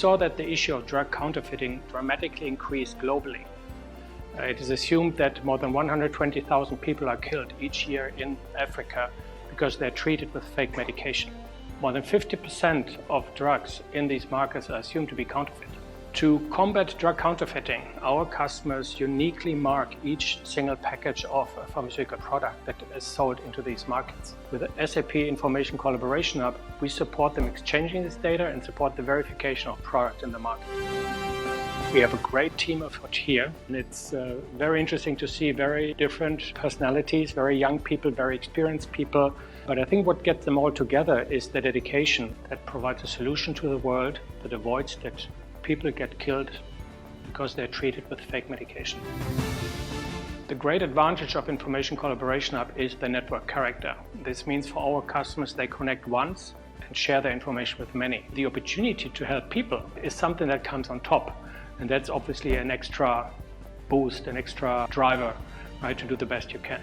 saw that the issue of drug counterfeiting dramatically increased globally. It is assumed that more than 120,000 people are killed each year in Africa because they're treated with fake medication. More than 50% of drugs in these markets are assumed to be counterfeit. To combat drug counterfeiting, our customers uniquely mark each single package of a pharmaceutical product that is sold into these markets. With the SAP Information Collaboration Hub, we support them exchanging this data and support the verification of product in the market. We have a great team effort here, and it's very interesting to see very different personalities, very young people, very experienced people. But I think what gets them all together is the dedication that provides a solution to the world that avoids that people get killed because they're treated with fake medication. The great advantage of Information Collaboration Hub is the network character. This means for our customers, they connect once and share their information with many. The opportunity to help people is something that comes on top. And that's obviously an extra boost, an extra driver, right, to do the best you can.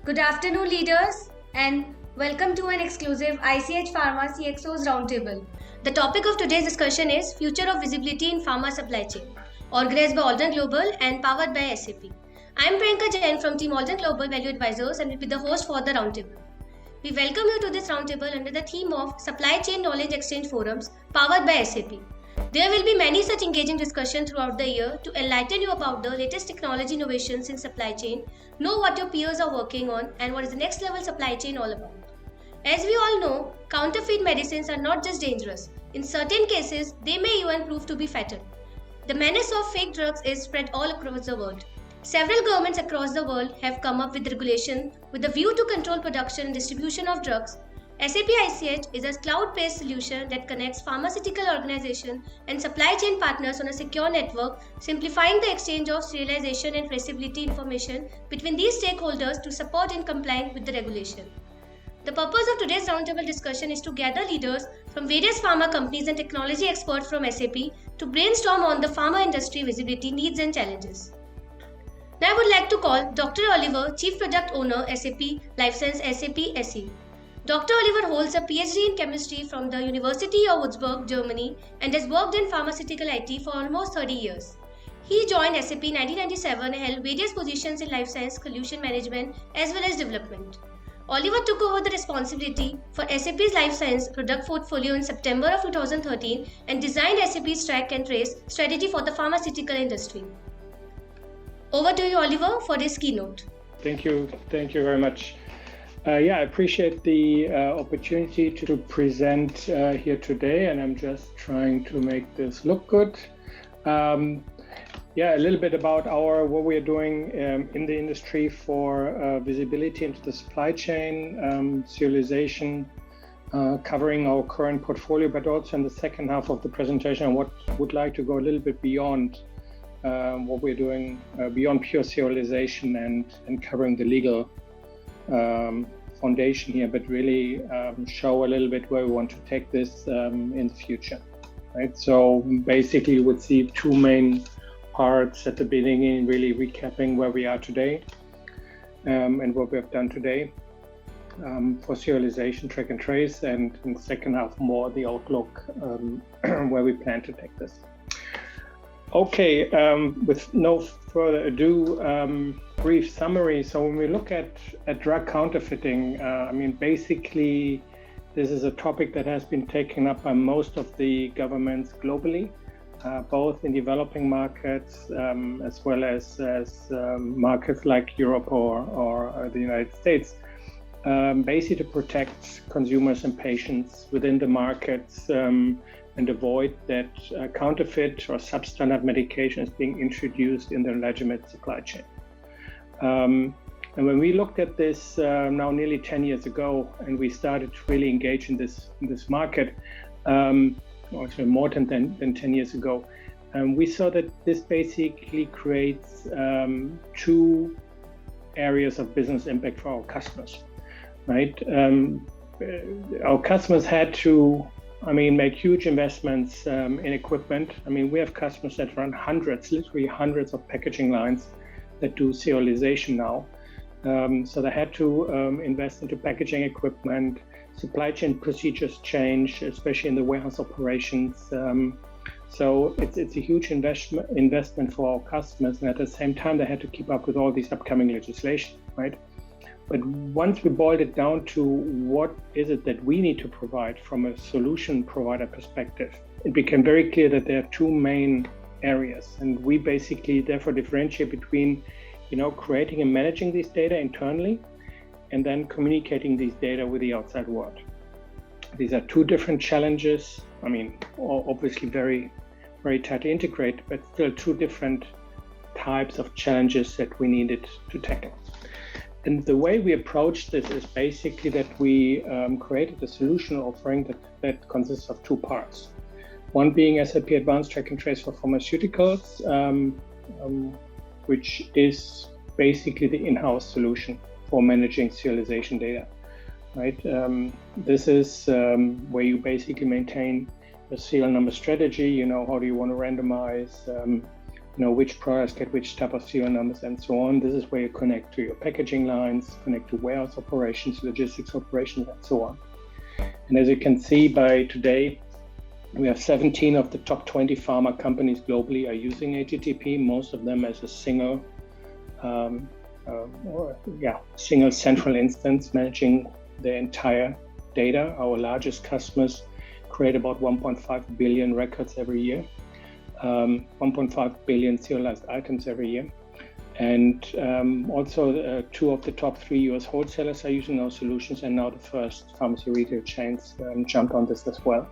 Good afternoon, leaders, and welcome to an exclusive ICH Pharma CXO's Roundtable. The topic of today's discussion is Future of Visibility in Pharma Supply Chain, organized by Alden Global and powered by SAP. I am Priyanka Jain from Team Alden Global Value Advisors and will be the host for the Roundtable. We welcome you to this roundtable under the theme of Supply Chain Knowledge Exchange Forums powered by SAP. There will be many such engaging discussions throughout the year to enlighten you about the latest technology innovations in supply chain, know what your peers are working on, and what is the next level supply chain all about. As we all know, counterfeit medicines are not just dangerous. In certain cases, they may even prove to be fatal. The menace of fake drugs is spread all across the world. Several governments across the world have come up with regulation with a view to control production and distribution of drugs. SAP ICH is a cloud-based solution that connects pharmaceutical organizations and supply chain partners on a secure network, simplifying the exchange of serialization and traceability information between these stakeholders to support in complying with the regulation. The purpose of today's roundtable discussion is to gather leaders from various pharma companies and technology experts from SAP to brainstorm on the pharma industry visibility needs and challenges. Now I would like to call Dr. Oliver, Chief Product Owner, SAP Life Science SAP SE. Dr. Oliver holds a PhD in chemistry from the University of Würzburg, Germany, and has worked in pharmaceutical IT for almost 30 years. He joined SAP in 1997 and held various positions in life science solution management as well as development. Oliver took over the responsibility for SAP's life science product portfolio in September of 2013 and designed SAP's track and trace strategy for the pharmaceutical industry. Over to you, Oliver, for this keynote. Thank you very much. I appreciate the opportunity to present here today, and I'm just trying to make this look good. A little bit about what we are doing in the industry for visibility into the supply chain, serialization, covering our current portfolio, but also in the second half of the presentation, I would like to go a little bit beyond what we're doing, beyond pure serialization and covering the legal foundation here, but really show a little bit where we want to take this in the future. Right? So basically you would see two main parts at the beginning, really recapping where we are today and what we have done today for serialization, track and trace, and in the second half more the outlook where we plan to take this. Okay, with no further ado, brief summary. So when we look at drug counterfeiting, basically this is a topic that has been taken up by most of the governments globally, both in developing markets as well as markets like Europe or the United States, basically to protect consumers and patients within the markets and avoid that counterfeit or substandard medication is being introduced in the legitimate supply chain. And when we looked at this now nearly 10 years ago, and we started to really engage in this market, actually more than 10 years ago, we saw that this basically creates two areas of business impact for our customers, right? Our customers had to make huge investments in equipment. We have customers that run literally hundreds of packaging lines that do serialization now. So they had to invest into packaging equipment, supply chain procedures change, especially in the warehouse operations. So it's a huge investment for our customers, and at the same time they had to keep up with all these upcoming legislation, right? But once we boiled it down to what is it that we need to provide from a solution provider perspective, it became very clear that there are two main areas, and we basically therefore differentiate between, creating and managing this data internally, and then communicating these data with the outside world. These are two different challenges. I mean, obviously very, very tightly integrated, but still two different types of challenges that we needed to tackle. And the way we approached this is basically that we created a solution offering that consists of two parts. One being SAP Advanced Track and Trace for pharmaceuticals, which is basically the in-house solution for managing serialization data, right? This is where you basically maintain a serial number strategy. How do you want to randomize? Which products get which type of serial numbers and so on. This is where you connect to your packaging lines, connect to warehouse operations, logistics operations, and so on. And as you can see by today, we have 17 of the top 20 pharma companies globally are using HTTP, most of them as a single central instance managing their entire data. Our largest customers create about 1.5 billion records every year. 1.5 billion serialized items every year. And also two of the top 3 US wholesalers are using our solutions, and now the first pharmacy retail chains jumped on this as well.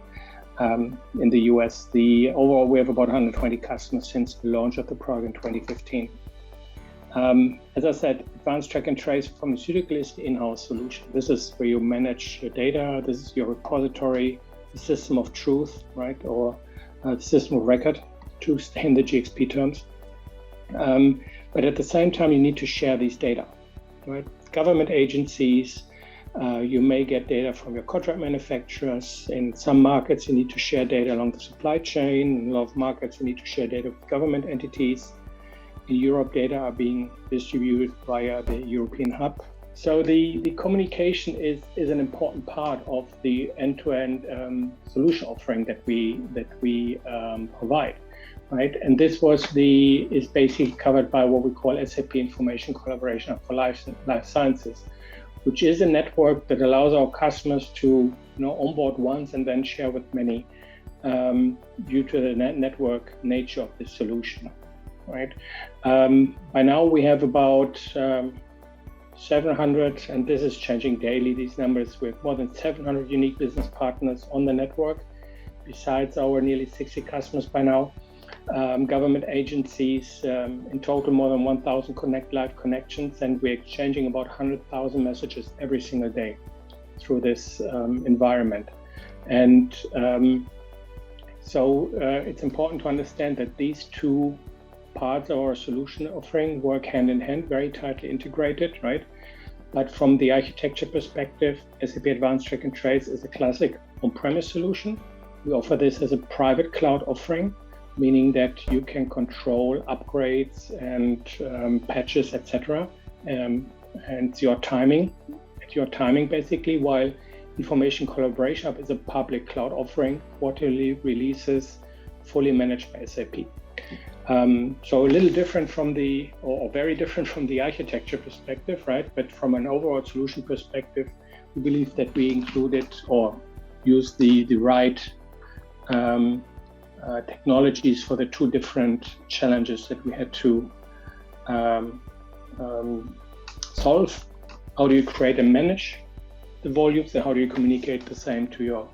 In the US, overall we have about 120 customers since the launch of the product in 2015. As I said, Advanced Track and Trace for pharmaceutical is the in-house solution. This is where you manage your data. This is your repository, the system of truth, right? Or the system of record, to stay in the GXP terms. But at the same time, you need to share these data, right? Government agencies, you may get data from your contract manufacturers. In some markets, you need to share data along the supply chain. In a lot of markets, you need to share data with government entities. In Europe, data are being distributed via the European hub. So the communication is an important part of the end-to-end solution offering that we provide, right? And this is basically covered by what we call SAP Information Collaboration for Life Sciences, which is a network that allows our customers to onboard once and then share with many due to the network nature of this solution, right? By now we have about 700, and this is changing daily, these numbers. We have more than 700 unique business partners on the network, besides our nearly 60 customers by now. Government agencies, in total more than 1,000 live connections, and we're exchanging about 100,000 messages every single day through this environment. And so it's important to understand that these two parts of our solution offering work hand in hand, very tightly integrated, right? But from the architecture perspective, SAP Advanced Track and Trace is a classic on-premise solution. We offer this as a private cloud offering, meaning that you can control upgrades and patches, etc. And at your timing basically, while Information Collaboration Hub is a public cloud offering, quarterly releases, fully managed by SAP. So a little different from or very different from the architecture perspective, right? But from an overall solution perspective, we believe that we included or used the right technologies for the two different challenges that we had to solve. How do you create and manage the volumes, and how do you communicate the same to your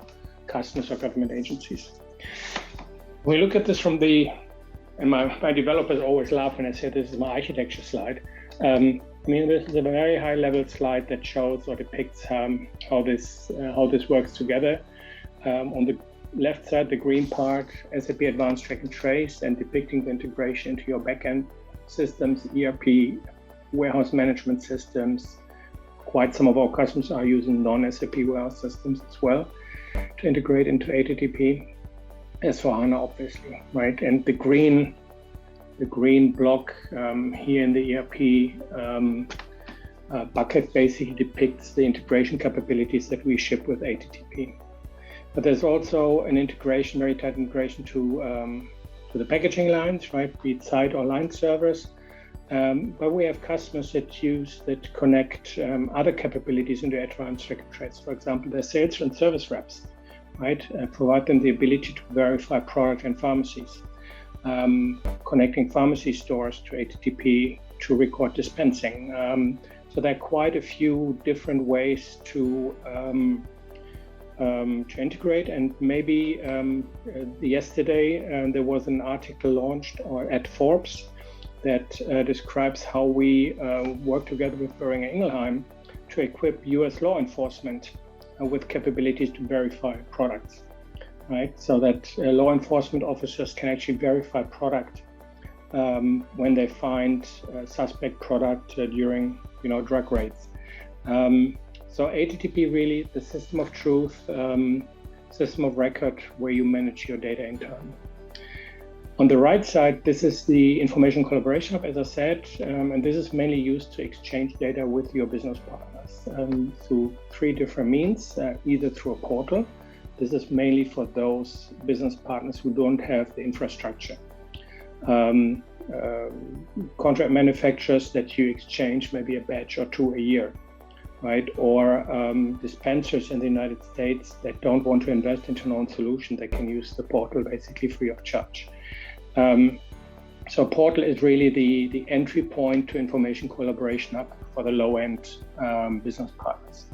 customers or government agencies? When we look at this and my developers always laugh when I say this is my architecture slide. This is a very high level slide that shows or depicts how this works together. On the left side, the green part, SAP Advanced Track and Trace, and depicting the integration into your backend systems, ERP, warehouse management systems. Quite some of our customers are using non-SAP warehouse systems as well to integrate into HTTP. S/4HANA, obviously, right? And the green block here in the ERP bucket basically depicts the integration capabilities that we ship with ATTP. But there's also an integration, very tight integration to the packaging lines, right? Be it site or line servers. But we have customers that connect other capabilities into advanced track and trace. For example, their sales and service reps, right? Provide them the ability to verify product and pharmacies. Connecting pharmacy stores to ATTP to record dispensing. So there are quite a few different ways to integrate. And maybe yesterday there was an article launched at Forbes that describes how we work together with Boehringer Ingelheim to equip US law enforcement with capabilities to verify products, right? So that law enforcement officers can actually verify product when they find suspect product during drug raids. So ATTP really the system of truth, system of record where you manage your data internally. On the right side, this is the information collaboration hub, as I said, and this is mainly used to exchange data with your business partners through three different means, either through a portal. This is mainly for those business partners who don't have the infrastructure. Contract manufacturers that you exchange maybe a batch or two a year, right? Or dispensers in the United States that don't want to invest into an own solution, they can use the portal basically free of charge. So portal is really the entry point to information collaboration hub for the low-end business partners.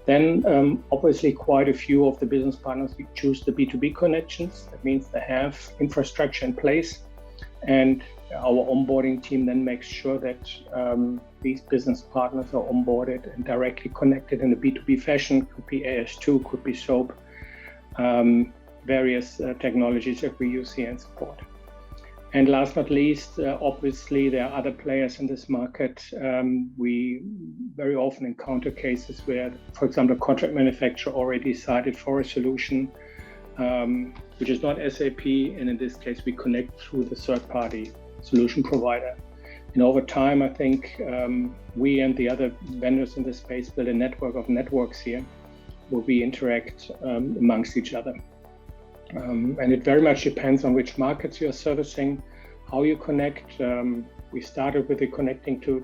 Then obviously quite a few of the business partners choose the B2B connections. That means they have infrastructure in place, and our onboarding team then makes sure that these business partners are onboarded and directly connected in a B2B fashion. Could be AS2, could be SOAP, various technologies that we use here and support. And last but not least, obviously there are other players in this market. We very often encounter cases where, for example, a contract manufacturer already decided for a solution which is not SAP, and in this case we connect through the third-party solution provider. And over time, I think we and the other vendors in this space build a network of networks here where we interact amongst each other. And it very much depends on which markets you're servicing, how you connect. We started with the connection to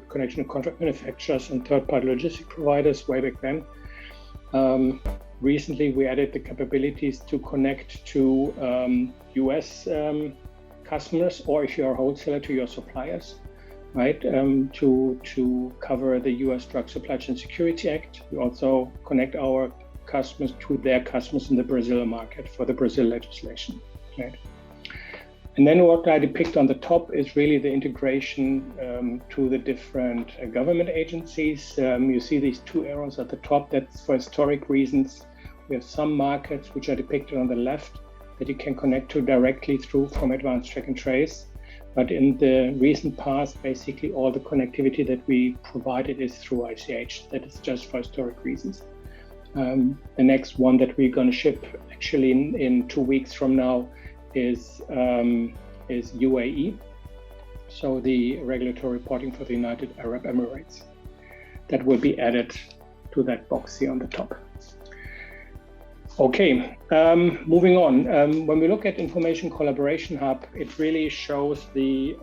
contract manufacturers and third-party logistic providers way back then. Recently, we added the capabilities to connect to US customers, or if you're a wholesaler, to your suppliers, right? To cover the US Drug Supply Chain Security Act. We also connect our customers to their customers in the Brazil market for the Brazil legislation, right? And then what I depict on the top is really the integration to the different government agencies. You see these two arrows at the top. That's for historic reasons. We have some markets which are depicted on the left that you can connect to directly from advanced track and trace. But in the recent past, basically all the connectivity that we provided is through ICH. That is just for historic reasons. The next one that we're going to ship actually in 2 weeks from now is UAE, so the regulatory reporting for the United Arab Emirates. That will be added to that box here on the top. Okay, moving on. When we look at Information Collaboration Hub, it really shows the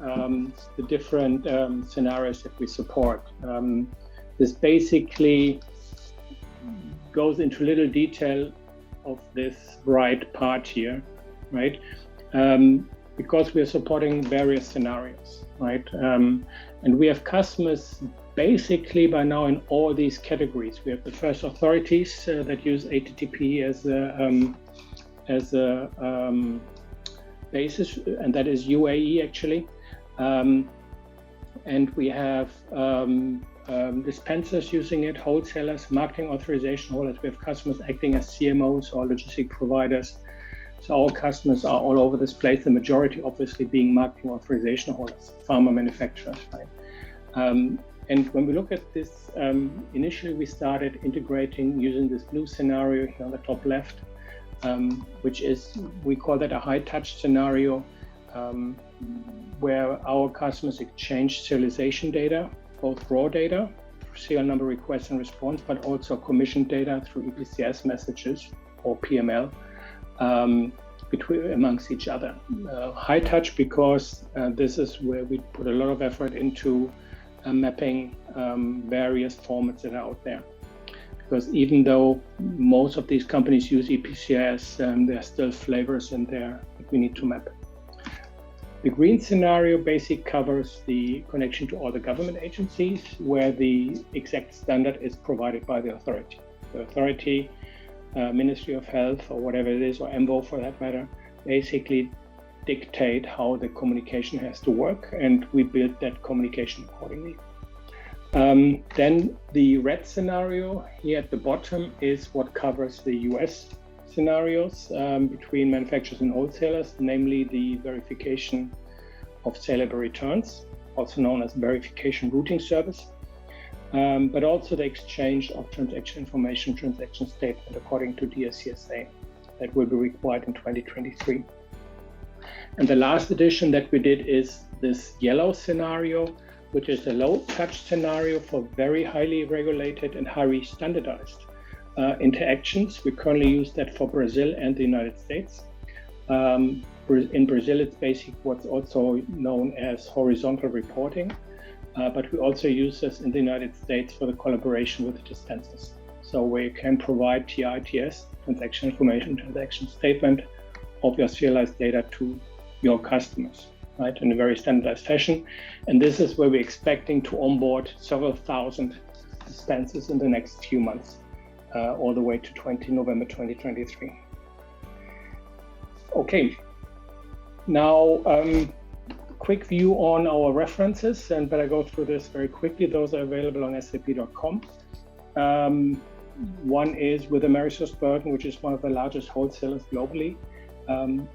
different scenarios that we support. This basically goes into little detail of this right part here, right? Because we are supporting various scenarios, right? And we have customers basically by now in all these categories. We have the first authorities that use ATTP as a basis, and that is UAE actually. And we have dispensers using it, wholesalers, marketing authorization holders. We have customers acting as CMOs or logistic providers. So our customers are all over this place, the majority obviously being marketing authorization holders, pharma manufacturers, right? And when we look at this, initially we started integrating using this blue scenario here on the top left, which is, we call that a high touch scenario, where our customers exchange serialization data, both raw data serial number request and response, but also commission data through EPCS messages or PML amongst each other. High touch because this is where we put a lot of effort into mapping various formats that are out there. Because even though most of these companies use EPCS, there are still flavors in there that we need to map. The green scenario basically covers the connection to all the government agencies where the exact standard is provided by the authority. The authority, Ministry of Health or whatever it is, or MVO for that matter, basically dictate how the communication has to work, and we build that communication accordingly. Then the red scenario here at the bottom is what covers the US scenarios between manufacturers and wholesalers, namely the verification of saleable returns, also known as verification routing service, but also the exchange of transaction information, transaction statement according to DSCSA that will be required in 2023. And the last addition that we did is this yellow scenario, which is a low touch scenario for very highly regulated and highly standardized interactions. We currently use that for Brazil and the United States. In Brazil, it's basically what's also known as horizontal reporting, but we also use this in the United States for the collaboration with the dispensers. So where you can provide TITS, transaction information, transaction statement of your serialized data to your customers, right, in a very standardized fashion. And this is where we're expecting to onboard several thousand dispensers in the next few months. All the way to November 2023. Okay, now quick view on our references, but I go through this very quickly. Those are available on sap.com. One is with AmerisourceBergen, which is one of the largest wholesalers globally.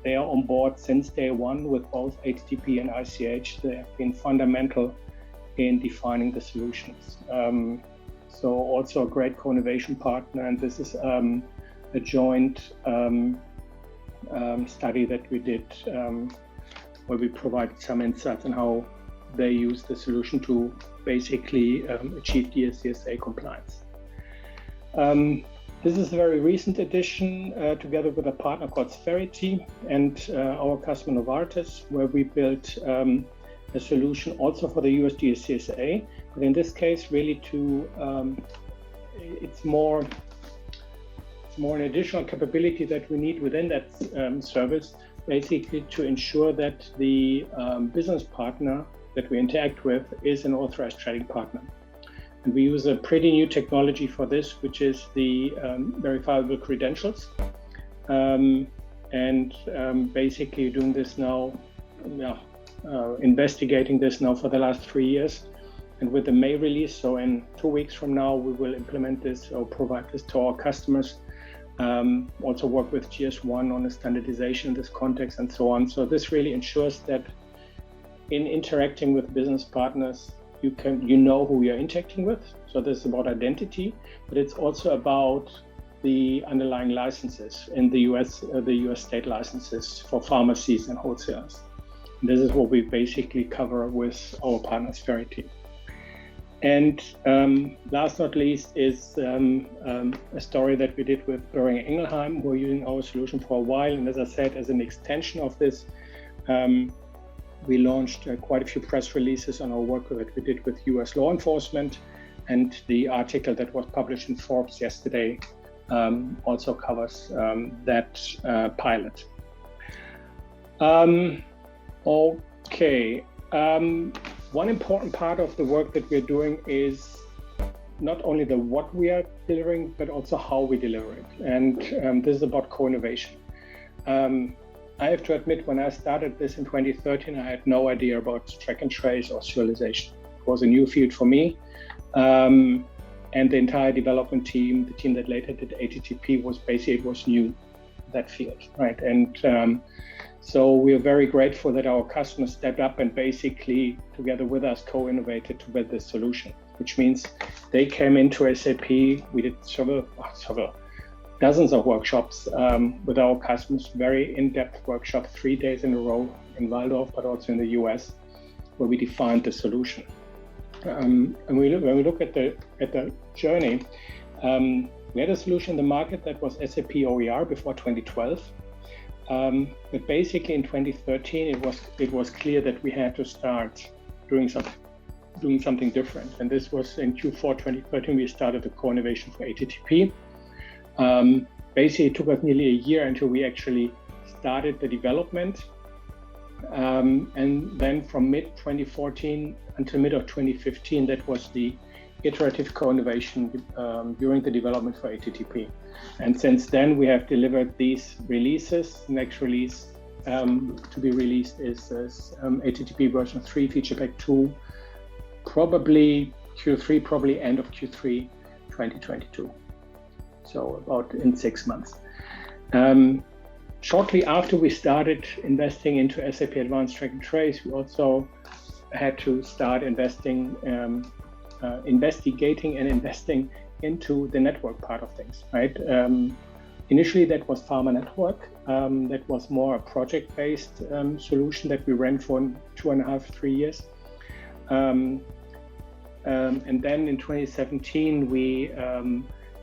They are on board since day one with both HTTP and ICH. They have been fundamental in defining the solutions. So also a great co-innovation partner, and this is a joint study that we did where we provided some insights on how they use the solution to basically achieve DSCSA compliance. This is a very recent addition together with a partner called Sferity and our customer Novartis, where we built a solution also for the US DSCSA, but in this case really to it's more an additional capability that we need within that service, basically to ensure that the business partner that we interact with is an authorized trading partner. And we use a pretty new technology for this, which is the verifiable credentials. Basically doing this now, investigating this now for the last 3 years. And with the May release, so in 2 weeks from now, we will implement this or provide this to our customers. Also work with GS1 on the standardization in this context and so on. So this really ensures that in interacting with business partners, you know who you're interacting with. So this is about identity, but it's also about the underlying licenses in the US state licenses for pharmacies and wholesalers. And this is what we basically cover with our partner Sferity. And last not least is a story that we did with Boehringer Ingelheim, who are using our solution for a while. And as I said, as an extension of this, we launched quite a few press releases on our work that we did with US law enforcement. And the article that was published in Forbes yesterday also covers that pilot. Okay. One important part of the work that we're doing is not only the what we are delivering, but also how we deliver it. And this is about co-innovation. I have to admit, when I started this in 2013, I had no idea about track and trace or serialization. It was a new field for me. And the entire development team, the team that later did HTTP, was new, that field, right? And so we are very grateful that our customers stepped up and basically, together with us, co-innovated to build this solution, which means they came into SAP. We did several dozens of workshops with our customers, very in-depth workshop, 3 days in a row in Waldorf, but also in the US, where we defined the solution. And when we look at the journey, we had a solution in the market that was SAP OER before 2012. But basically in 2013, it was clear that we had to start doing something different. And this was in Q4 2013, we started the co-innovation for ATTP. Basically, it took us nearly a year until we actually started the development. And then from mid-2014 until mid of 2015, that was the iterative co-innovation during the development for ATTP. And since then, we have delivered these releases. Next release to be released is ATTP version 3, feature pack 2, probably Q3, probably end of Q3 2022. So about in 6 months. Shortly after we started investing into SAP Advanced Track and Trace, we also had to start investigating and investing into the network part of things, right? Initially, that was Pharma Network. That was more a project-based solution that we ran for 2.5-3 years. And then in 2017, we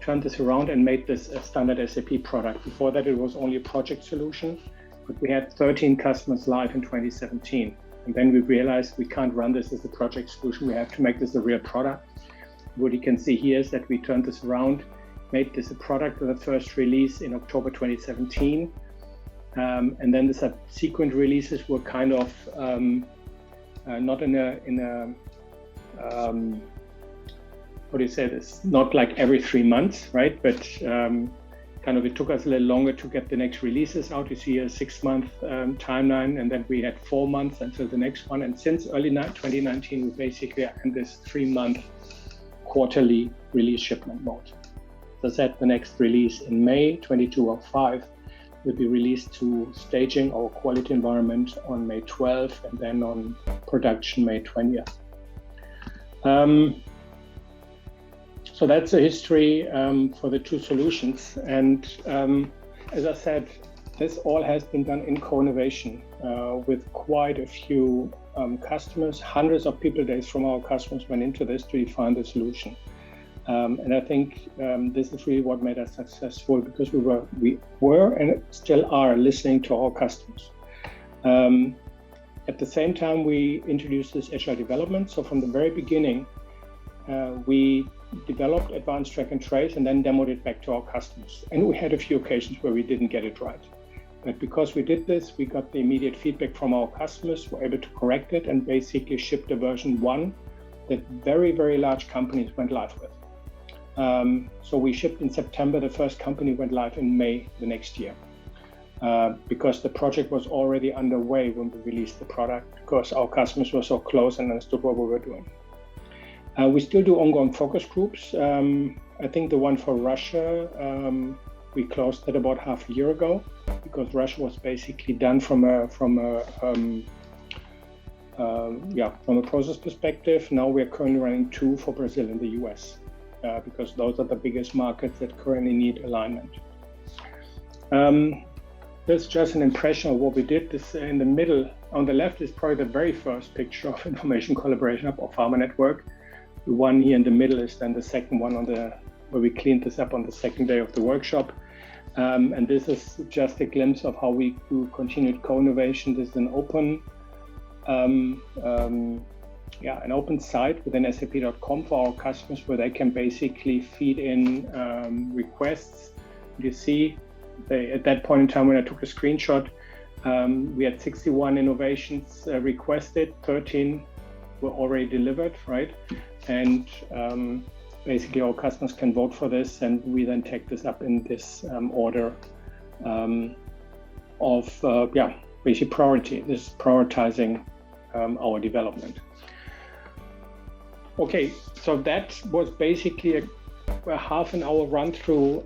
turned this around and made this a standard SAP product. Before that, it was only a project solution, but we had 13 customers live in 2017. And then we realized we can't run this as a project solution. We have to make this a real product. What you can see here is that we turned this around, made this a product with the first release in October 2017. And then the subsequent releases were kind of not in a what do you say this? Not like every 3 months, right? But kind of it took us a little longer to get the next releases out. You see a 6-month timeline, and then we had 4 months until the next one. And since early 2019, we basically are in this 3-month quarterly release shipment mode. So that the next release in May 2205 will be released to staging or quality environment on May 12th, and then on production May 20th. So that's the history for the two solutions. And as I said, this all has been done in co-innovation with quite a few customers. Hundreds of people days from our customers went into this to define the solution. And I think this is really what made us successful, because we were and still are listening to our customers. At the same time, we introduced this agile development. So from the very beginning, we developed Advanced Track and Trace and then demoed it back to our customers. And we had a few occasions where we didn't get it right. But because we did this, we got the immediate feedback from our customers, were able to correct it, and basically shipped a version 1 that very, very large companies went live with. So we shipped in September, the first company went live in May the next year. Because the project was already underway when we released the product, because our customers were so close and understood what we were doing. We still do ongoing focus groups. I think the one for Russia, we closed that about half a year ago, because Russia was basically done from a process perspective. Now we're currently running 2 for Brazil and the US, because those are the biggest markets that currently need alignment. That's just an impression of what we did. This in the middle, on the left, is probably the very first picture of Information Collaboration Hub or Pharma Network. The one here in the middle is then the second one where we cleaned this up on the second day of the workshop. And this is just a glimpse of how we do continued co-innovation. This is an open site within sap.com for our customers, where they can basically feed in requests. You see, at that point in time when I took a screenshot, we had 61 innovations requested, 13 were already delivered, right? And basically our customers can vote for this, and we then take this up in this order of basic priority. This is prioritizing our development. Okay, so that was basically a half an hour run through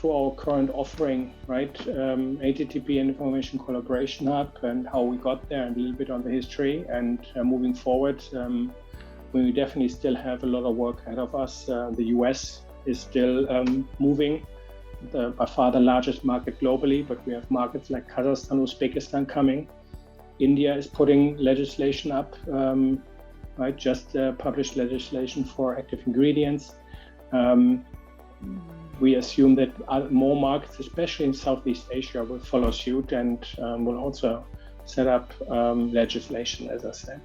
our current offering, right? ATTP and Information Collaboration Hub, and how we got there, and a little bit on the history. And moving forward, we definitely still have a lot of work ahead of us. The US is still moving, by far the largest market globally, but we have markets like Kazakhstan, Uzbekistan coming. India is putting legislation up right? Just published legislation for active ingredients. We assume that more markets, especially in Southeast Asia, will follow suit and will also set up legislation, as I said.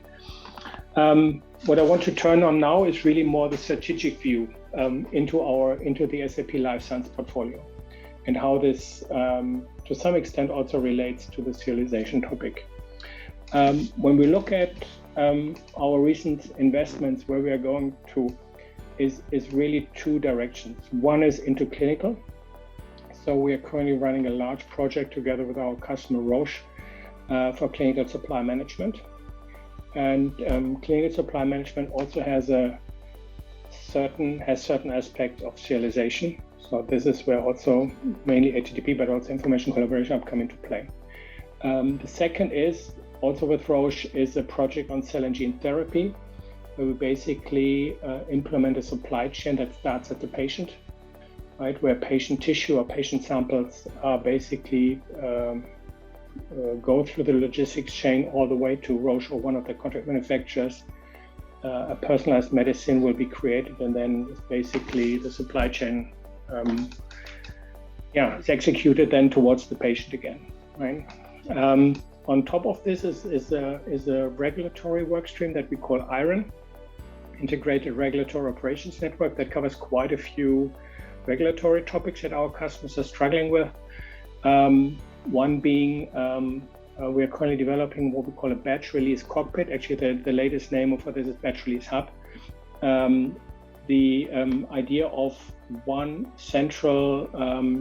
What I want to turn on now is really more the strategic view into the SAP Life Science portfolio, and how this, to some extent, also relates to the serialization topic. When we look at our recent investments, where we are going to is really two directions. One is into clinical. So we are currently running a large project together with our customer Roche for clinical supply management. And clinical supply management also has certain aspects of serialization. So this is where also mainly HTTP, but also information collaboration come into play. The second is also with Roche is a project on cell and gene therapy, where we basically implement a supply chain that starts at the patient, right? Where patient tissue or patient samples are basically go through the logistics chain all the way to Roche or one of the contract manufacturers. A personalized medicine will be created, and then basically the supply chain is executed then towards the patient again, right? On top of this is a regulatory work stream that we call IRON, Integrated Regulatory Operations Network, that covers quite a few regulatory topics that our customers are struggling with. One being we are currently developing what we call a batch release cockpit. Actually, the latest name for this is batch release hub. The idea of one central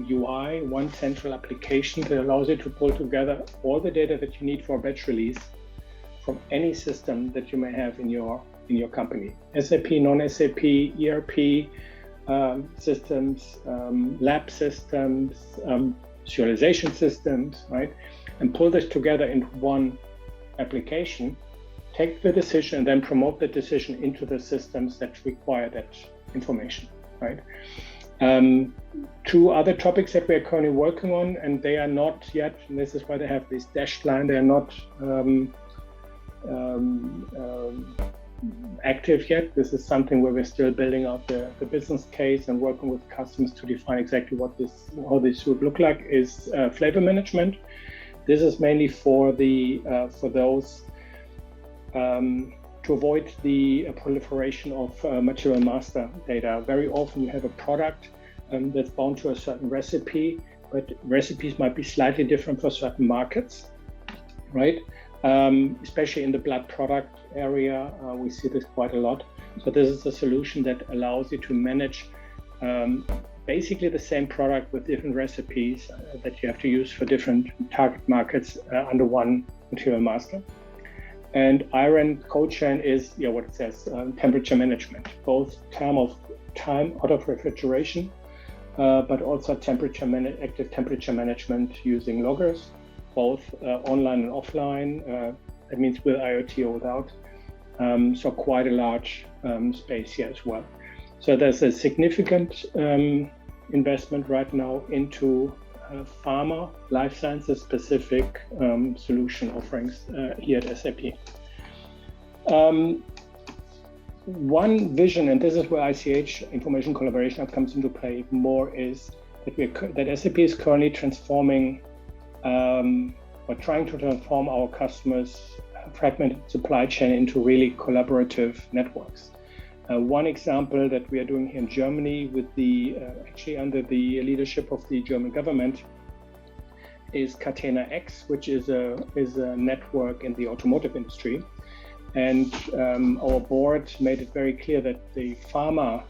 UI, one central application that allows you to pull together all the data that you need for a batch release from any system that you may have in your company. SAP, non-SAP, ERP systems, lab systems, serialization systems, right? And pull this together into one application, take the decision, and then promote the decision into the systems that require that information, right? Two other topics that we are currently working on, and they are not yet, and this is why they have this dashed line, they are not active yet. This is something where we're still building out the business case and working with customers to define exactly how this would look like, is flavor management. This is mainly for those to avoid the proliferation of material master data. Very often you have a product that's bound to a certain recipe, but recipes might be slightly different for certain markets, right? Especially in the blood product area, we see this quite a lot. So this is a solution that allows you to manage basically the same product with different recipes that you have to use for different target markets under one material master. And IRON code chain is what it says, temperature management, both time out of refrigeration, but also active temperature management using loggers, both online and offline. That means with IoT or without. So quite a large space here as well. So there's a significant investment right now into pharma, life sciences specific solution offerings here at SAP. One vision, and this is where ICH, information collaboration, comes into play more, is that SAP is currently transforming or trying to transform our customers' fragmented supply chain into really collaborative networks. One example that we are doing here in Germany with actually under the leadership of the German government is Catena X, which is a network in the automotive industry. And our board made it very clear that the pharma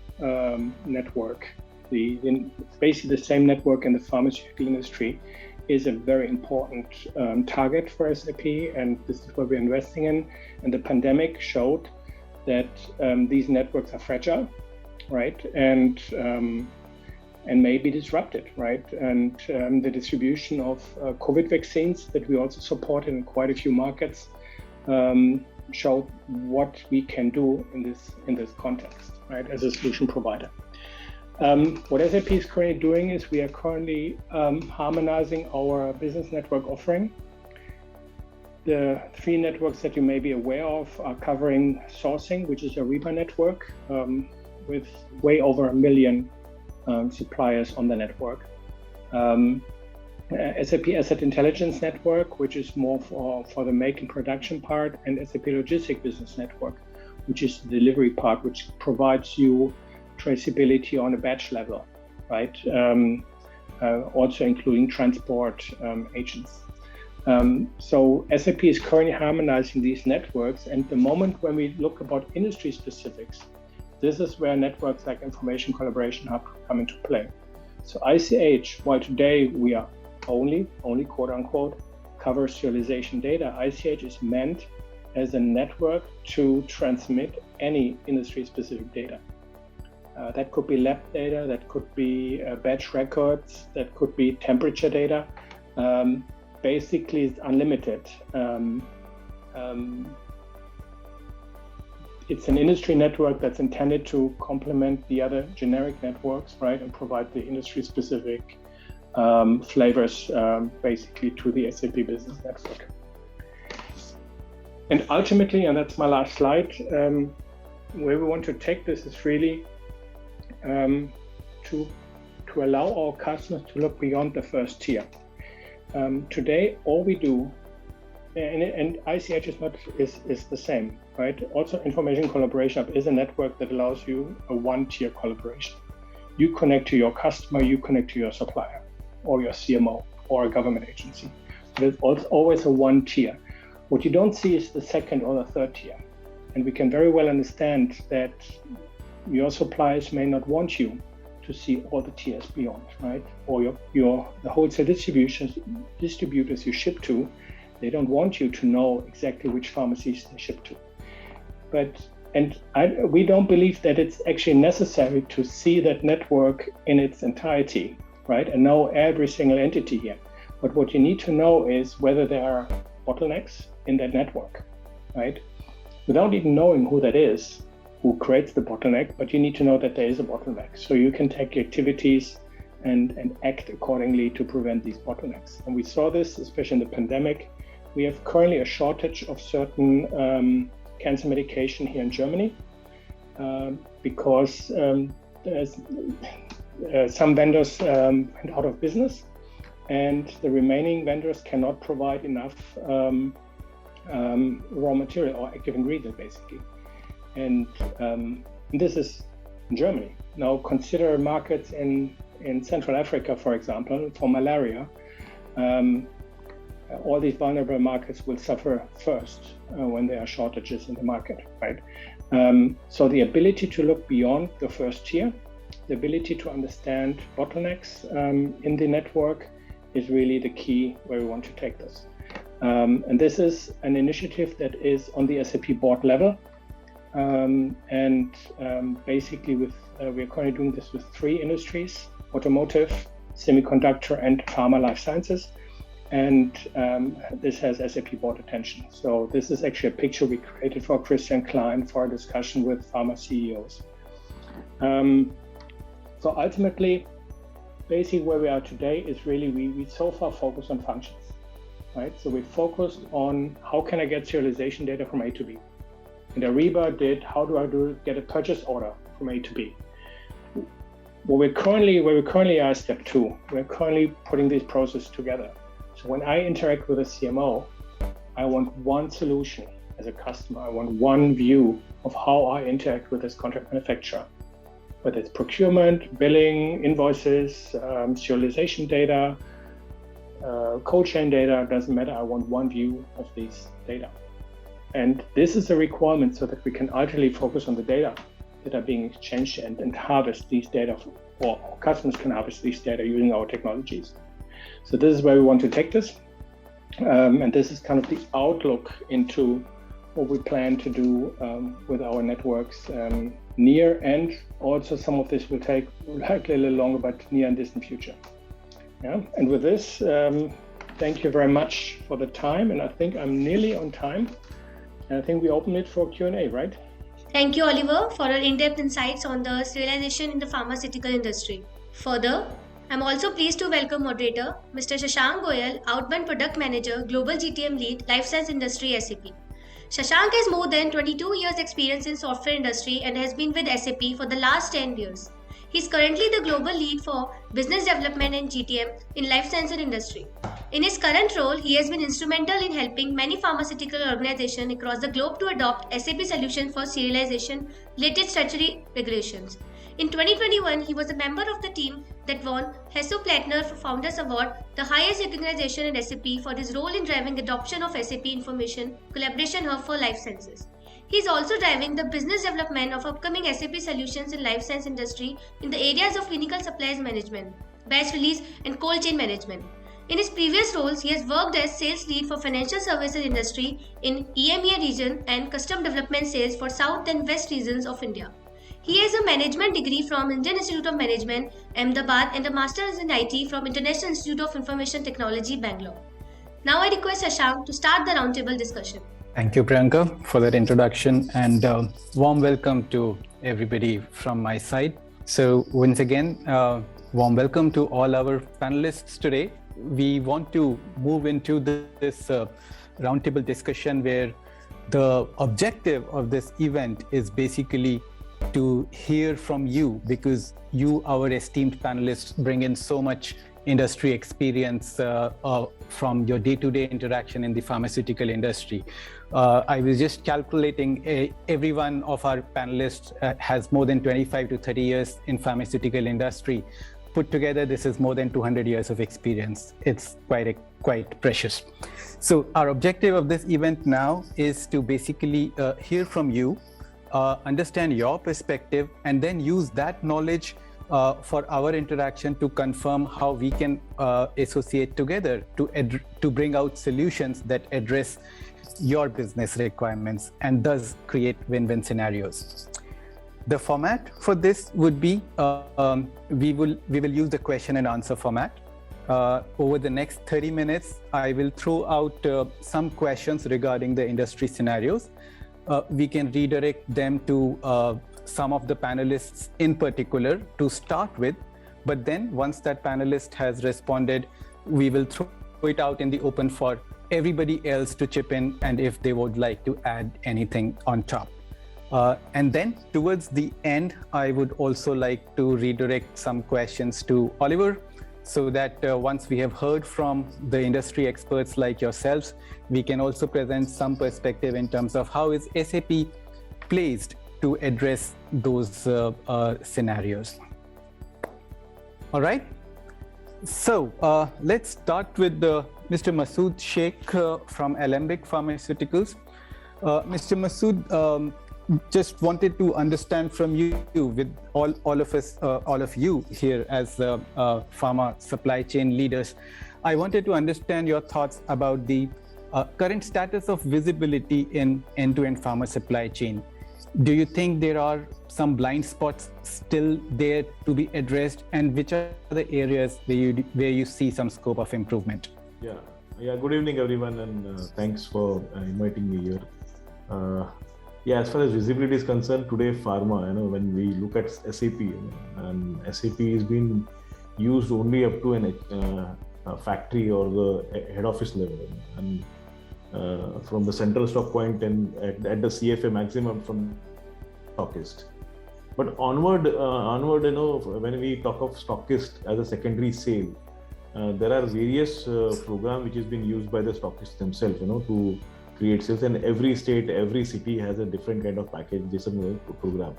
network, basically the same network in the pharmaceutical industry, is a very important target for SAP, and this is what we're investing in. And the pandemic showed that these networks are fragile, right, and may be disrupted, right? And the distribution of COVID vaccines that we also support in quite a few markets showed what we can do in this context, right, as a solution provider. What SAP is currently doing is we are currently harmonizing our business network offering The three networks that you may be aware of are covering sourcing, which is a Ariba network with way over 1 million suppliers on the network. SAP Asset Intelligence Network, which is more for the make and production part, and SAP Logistic Business Network, which is the delivery part, which provides you traceability on a batch level, right? Also including transport agents. So SAP is currently harmonizing these networks, and the moment when we look about industry specifics, this is where networks like Information Collaboration Hub come into play. So ICH, while today we are only quote unquote covers serialization data, ICH is meant as a network to transmit any industry specific data. That could be lab data, that could be batch records, that could be temperature data. Basically, it's unlimited. It's an industry network that's intended to complement the other generic networks, right, and provide the industry-specific flavors, basically, to the SAP Business Network. And ultimately, and that's my last slide, where we want to take this is really to allow our customers to look beyond the first tier. Today, all we do, and ICH is the same, right? Also, Information Collaboration Hub is a network that allows you a one-tier collaboration. You connect to your customer, you connect to your supplier, or your CMO, or a government agency. There's always a one tier. What you don't see is the second or the third tier. And we can very well understand that your suppliers may not want you to see all the tiers beyond, right? Or the wholesale distributors you ship to, they don't want you to know exactly which pharmacies they ship to. We don't believe that it's actually necessary to see that network in its entirety, right? And know every single entity here. But what you need to know is whether there are bottlenecks in that network, right? Without even knowing who that is, who creates the bottleneck, but you need to know that there is a bottleneck. So you can take activities and act accordingly to prevent these bottlenecks. And we saw this, especially in the pandemic. We have currently a shortage of certain cancer medication here in Germany because some vendors went out of business, and the remaining vendors cannot provide enough raw material or active ingredient, basically. And this is in Germany. Now consider markets in Central Africa, for example, for malaria. All these vulnerable markets will suffer first when there are shortages in the market, right? So the ability to look beyond the first tier, the ability to understand bottlenecks in the network is really the key where we want to take this. And this is an initiative that is on the SAP board level. Basically we're currently doing this with 3 industries: automotive, semiconductor, and pharma life sciences. And this has SAP board attention. So this is actually a picture we created for Christian Klein for a discussion with pharma CEOs. So ultimately, basically where we are today is really, we so far focus on functions, right? So we focused on how can I get serialization data from A to B? And Ariba did, how do I get a purchase order from A to B? Where we currently are step 2, we're currently putting these processes together. So when I interact with a CMO, I want one solution as a customer. I want one view of how I interact with this contract manufacturer, whether it's procurement, billing, invoices, serialization data, cold chain data, doesn't matter. I want one view of these data. And this is a requirement so that we can ultimately focus on the data that are being exchanged and harvest these data, or our customers can harvest these data using our technologies. So this is where we want to take this. And this is kind of the outlook into what we plan to do with our networks near, and also some of this will take likely a little longer, but near and distant future. Yeah. And with this, thank you very much for the time. And I think I'm nearly on time. And I think we open it for Q&A, right? Thank you, Oliver, for your in-depth insights on the serialization in the pharmaceutical industry. Further, I'm also pleased to welcome moderator Mr. Shashank Goyal, Outbound Product Manager, Global GTM Lead, Life Science Industry, SAP. Shashank has more than 22 years experience in software industry and has been with SAP for the last 10 years. He is currently the global lead for business development and GTM in life sciences industry. In his current role, he has been instrumental in helping many pharmaceutical organizations across the globe to adopt SAP solutions for serialization related statutory regulations. In 2021, he was a member of the team that won Heso Platinum Founders Award, the highest recognition in SAP, for his role in driving adoption of SAP Information Collaboration Hub for Life Sciences. He is also driving the business development of upcoming SAP solutions in life science industry in the areas of clinical supplies management, batch release, and cold chain management. In his previous roles, he has worked as sales lead for financial services industry in EMEA region and custom development sales for South and West regions of India. He has a management degree from Indian Institute of Management, Ahmedabad, and a master's in IT from International Institute of Information Technology, Bangalore. Now I request Shashank to start the roundtable discussion. Thank you, Priyanka, for that introduction, and warm welcome to everybody from my side. So once again, warm welcome to all our panelists today. We want to move into this roundtable discussion where the objective of this event is basically to hear from you, because you, our esteemed panelists, bring in so much industry experience from your day-to-day interaction in the pharmaceutical industry. I was just calculating, every one of our panelists has more than 25 to 30 years in pharmaceutical industry. Put together, this is more than 200 years of experience. It's quite precious. So our objective of this event now is to basically hear from you, understand your perspective, and then use that knowledge for our interaction to confirm how we can associate together to bring out solutions that address your business requirements and thus create win-win scenarios. The format for this would be we will use the question and answer format. Over the next 30 minutes, I will throw out some questions regarding the industry scenarios. We can redirect them to some of the panelists in particular to start with, but then once that panelist has responded, we will throw it out in the open for everybody else to chip in, and if they would like to add anything on top. And then towards the end, I would also like to redirect some questions to Oliver, so that once we have heard from the industry experts like yourselves, we can also present some perspective in terms of how is SAP placed to address those scenarios. All right. So let's start with Mr. Masood Sheikh from Alembic Pharmaceuticals. Mr. Masood, just wanted to understand from you, with all of you here as pharma supply chain leaders, I wanted to understand your thoughts about the current status of visibility in end-to-end pharma supply chain. Do you think there are some blind spots still there to be addressed, and which are the areas where you see some scope of improvement? Yeah. Good evening, everyone, and thanks for inviting me here. As far as visibility is concerned, today pharma, when we look at SAP, and SAP is being used only up to a factory or the head office level, and from the central stock point and at the CFA maximum from stockist. But onward, when we talk of stockist as a secondary sale, there are various programs which is being used by the stockists themselves, to create sales, and every state, every city has a different kind of package, different program,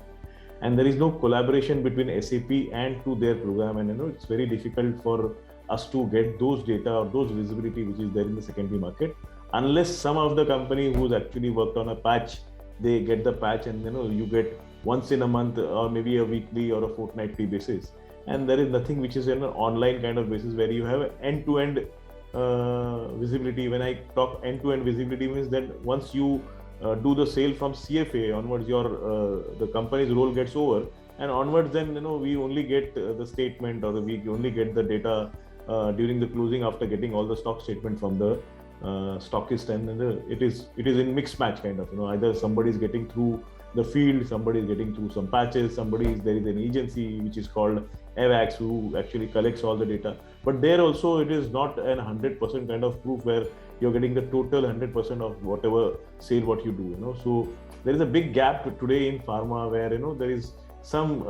and there is no collaboration between SAP and to their program, and it's very difficult for us to get those data or those visibility which is there in the secondary market, unless some of the company who's actually worked on a patch, they get the patch, and you get once in a month or maybe a weekly or a fortnightly basis, and there is nothing which is an online kind of basis where you have end-to-end visibility. When I talk end-to-end visibility, means that once you do the sale from CFA onwards, the company's role gets over, and onwards then we only get the statement, or we only get the data during the closing after getting all the stock statement from the stockist, and it is in mixed match kind of, either somebody is getting through the field, somebody is getting through some patches, there is an agency which is called AVAX who actually collects all the data. But there also it is not an 100% kind of proof where you're getting the total 100% of whatever sale what you do. So there is a big gap today in pharma where there is some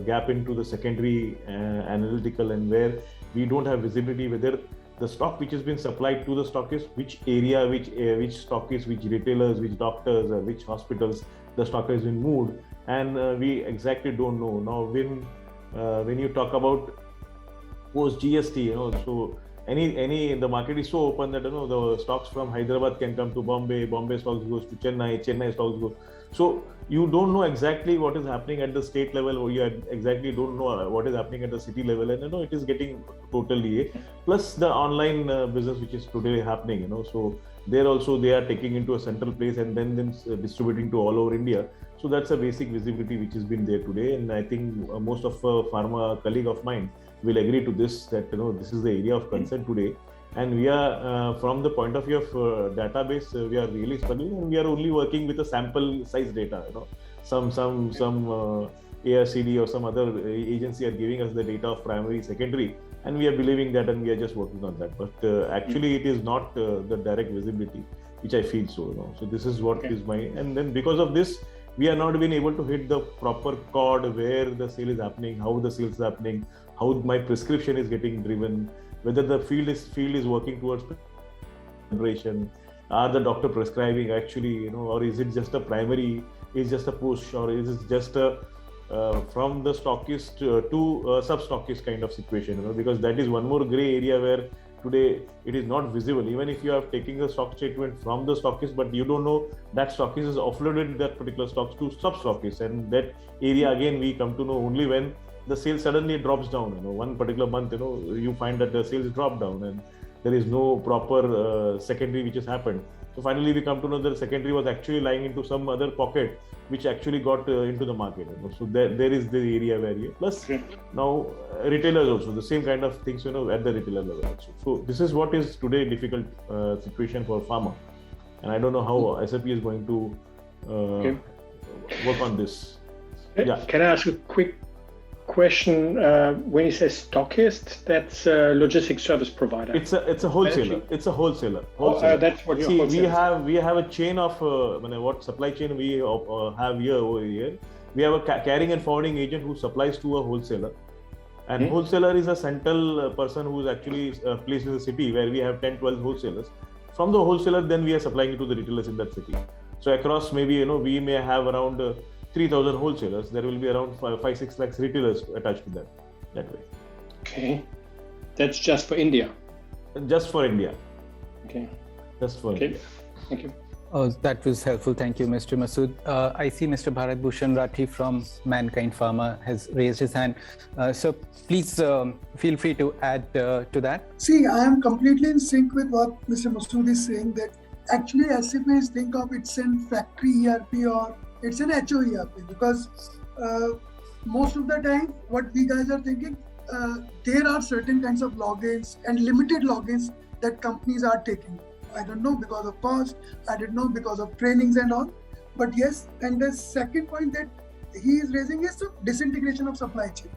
gap into the secondary analytical, and where we don't have visibility whether the stock which has been supplied to the stockist, which area, which stockist, which retailers, which doctors, which hospitals the stock has been moved, and we exactly don't know. Now when you talk about post GST, so any the market is so open that the stocks from Hyderabad can come to Bombay stocks goes to Chennai stocks go. So you don't know exactly what is happening at the state level, or you exactly don't know what is happening at the city level, and it is getting totally plus the online business which is today happening, so there also they are taking into a central place and then distributing to all over India. So that's a basic visibility which has been there today, and I think most of pharma colleague of mine will agree to this, that this is the area of concern today. And we are from the point of view of database, we are really struggling, and we are only working with a sample size data. Some ARCD or some other agency are giving us the data of primary, secondary, and we are believing that, and we are just working on that. But actually, it is not the direct visibility, which I feel so. So this is what is my, and then because of this, we are not been able to hit the proper chord where the sale is happening, how the sales is happening, how my prescription is getting driven, whether the field is working towards generation, are the doctor prescribing actually, or is it just a primary, is just a push, or is it just a from the stockist to sub-stockist kind of situation, because that is one more gray area where today it is not visible. Even if you are taking a stock statement from the stockist, but you don't know that stockist is offloaded that particular stocks to sub-stockists, and that area again we come to know only when the sales suddenly drops down. One particular month, you find that the sales drop down and there is no proper secondary which has happened. So finally, we come to know that the secondary was actually lying into some other pocket which actually got into the market. So there is the area where plus now retailers also the same kind of things, at the retailer level also. So this is what is today difficult situation for pharma, and I don't know how SAP is going to work on this. Yeah. Can I ask a quick question? When you say stockist, that's a logistics service provider. It's a wholesaler. It's a wholesaler. That's what we have a chain of what supply chain we have here over here. We have a carrying and forwarding agent who supplies to a wholesaler, and wholesaler is a central person who is actually placed in the city where we have 10-12 wholesalers. From the wholesaler, then we are supplying it to the retailers in that city. So across maybe we may have around 3,000 wholesalers. There will be around 5-6 lakhs retailers attached to that way. Okay, that's just for India. Just for India. Okay. Just for India. Thank you. Oh, that was helpful. Thank you, Mr. Masood. I see Mr. Bharat Bhushan Rathi from Mankind Pharma has raised his hand. So please feel free to add to that. See, I am completely in sync with what Mr. Masood is saying, that actually SAP is think of it's in factory ERP or it's an HO ERP, because most of the time what we guys are thinking, there are certain kinds of logins and limited logins that companies are taking. I don't know, because of cost, I don't know, because of trainings and all. But yes, and the second point that he is raising is the disintegration of supply chain.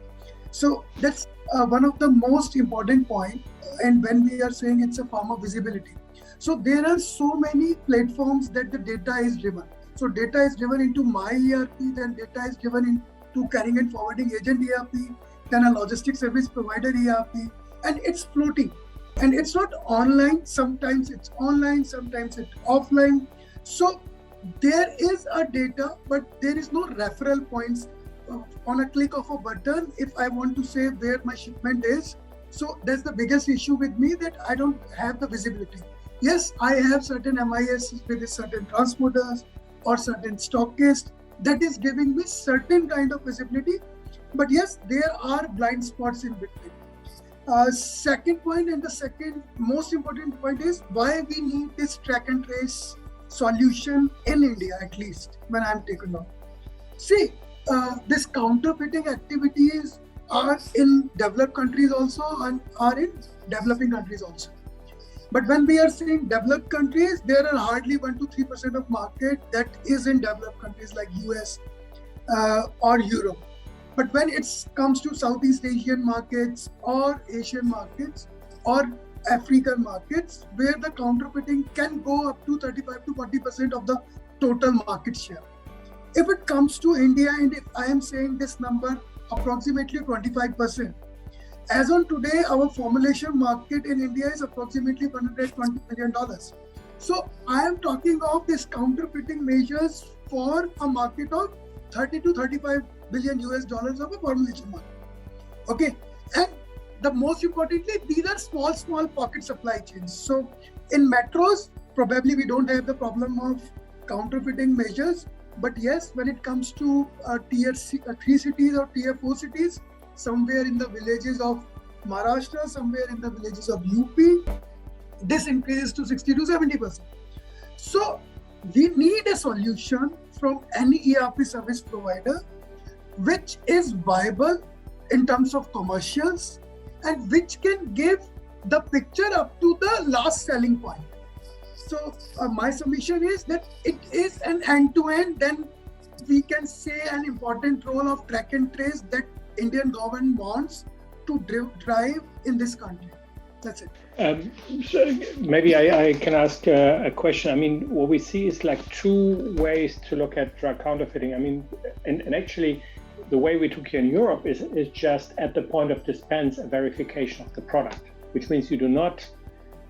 So that's one of the most important points. And when we are saying it's a pharma visibility, so there are so many platforms that the data is driven. So data is driven into my ERP, then data is driven into carrying and forwarding agent ERP, then a logistics service provider ERP, and it's floating. And it's not online, sometimes it's online, sometimes it's offline. So there is a data, but there is no referral points on a click of a button if I want to say where my shipment is. So that's the biggest issue with me, that I don't have the visibility. Yes, I have certain MIS with certain transporters or certain stockists that is giving me certain kind of visibility. But yes, there are blind spots in between. Second point, and the second most important point, is why we need this track and trace solution in India, at least when I'm taken on. See, this counterfeiting activities are in developed countries also and are in developing countries also. But when we are saying developed countries, there are hardly 1 to 3% of market that is in developed countries like US or Europe. But when it comes to Southeast Asian markets or Asian markets or African markets, where the counterfeiting can go up to 35 to 40% of the total market share. If it comes to India, and if I am saying this number, approximately 25%. As on today, our formulation market in India is approximately $120 million. So I am talking of these counterfeiting measures for a market of 30 to 35 billion US dollars of a formulation market. Okay, and the most importantly, these are small pocket supply chains. So in metros, probably we don't have the problem of counterfeiting measures. But yes, when it comes to tier 3 cities or tier 4 cities, somewhere in the villages of Maharashtra, somewhere in the villages of UP, this increases to 60 to 70%. So we need a solution from any ERP service provider which is viable in terms of commercials and which can give the picture up to the last selling point. So my submission is that it is an end-to-end, then we can say an important role of track and trace that Indian government wants to drive in this country. That's it. So maybe I can ask a question. I mean, what we see is like two ways to look at drug counterfeiting. I mean, and actually, the way we took here in Europe is just at the point of dispense, a verification of the product, which means you do not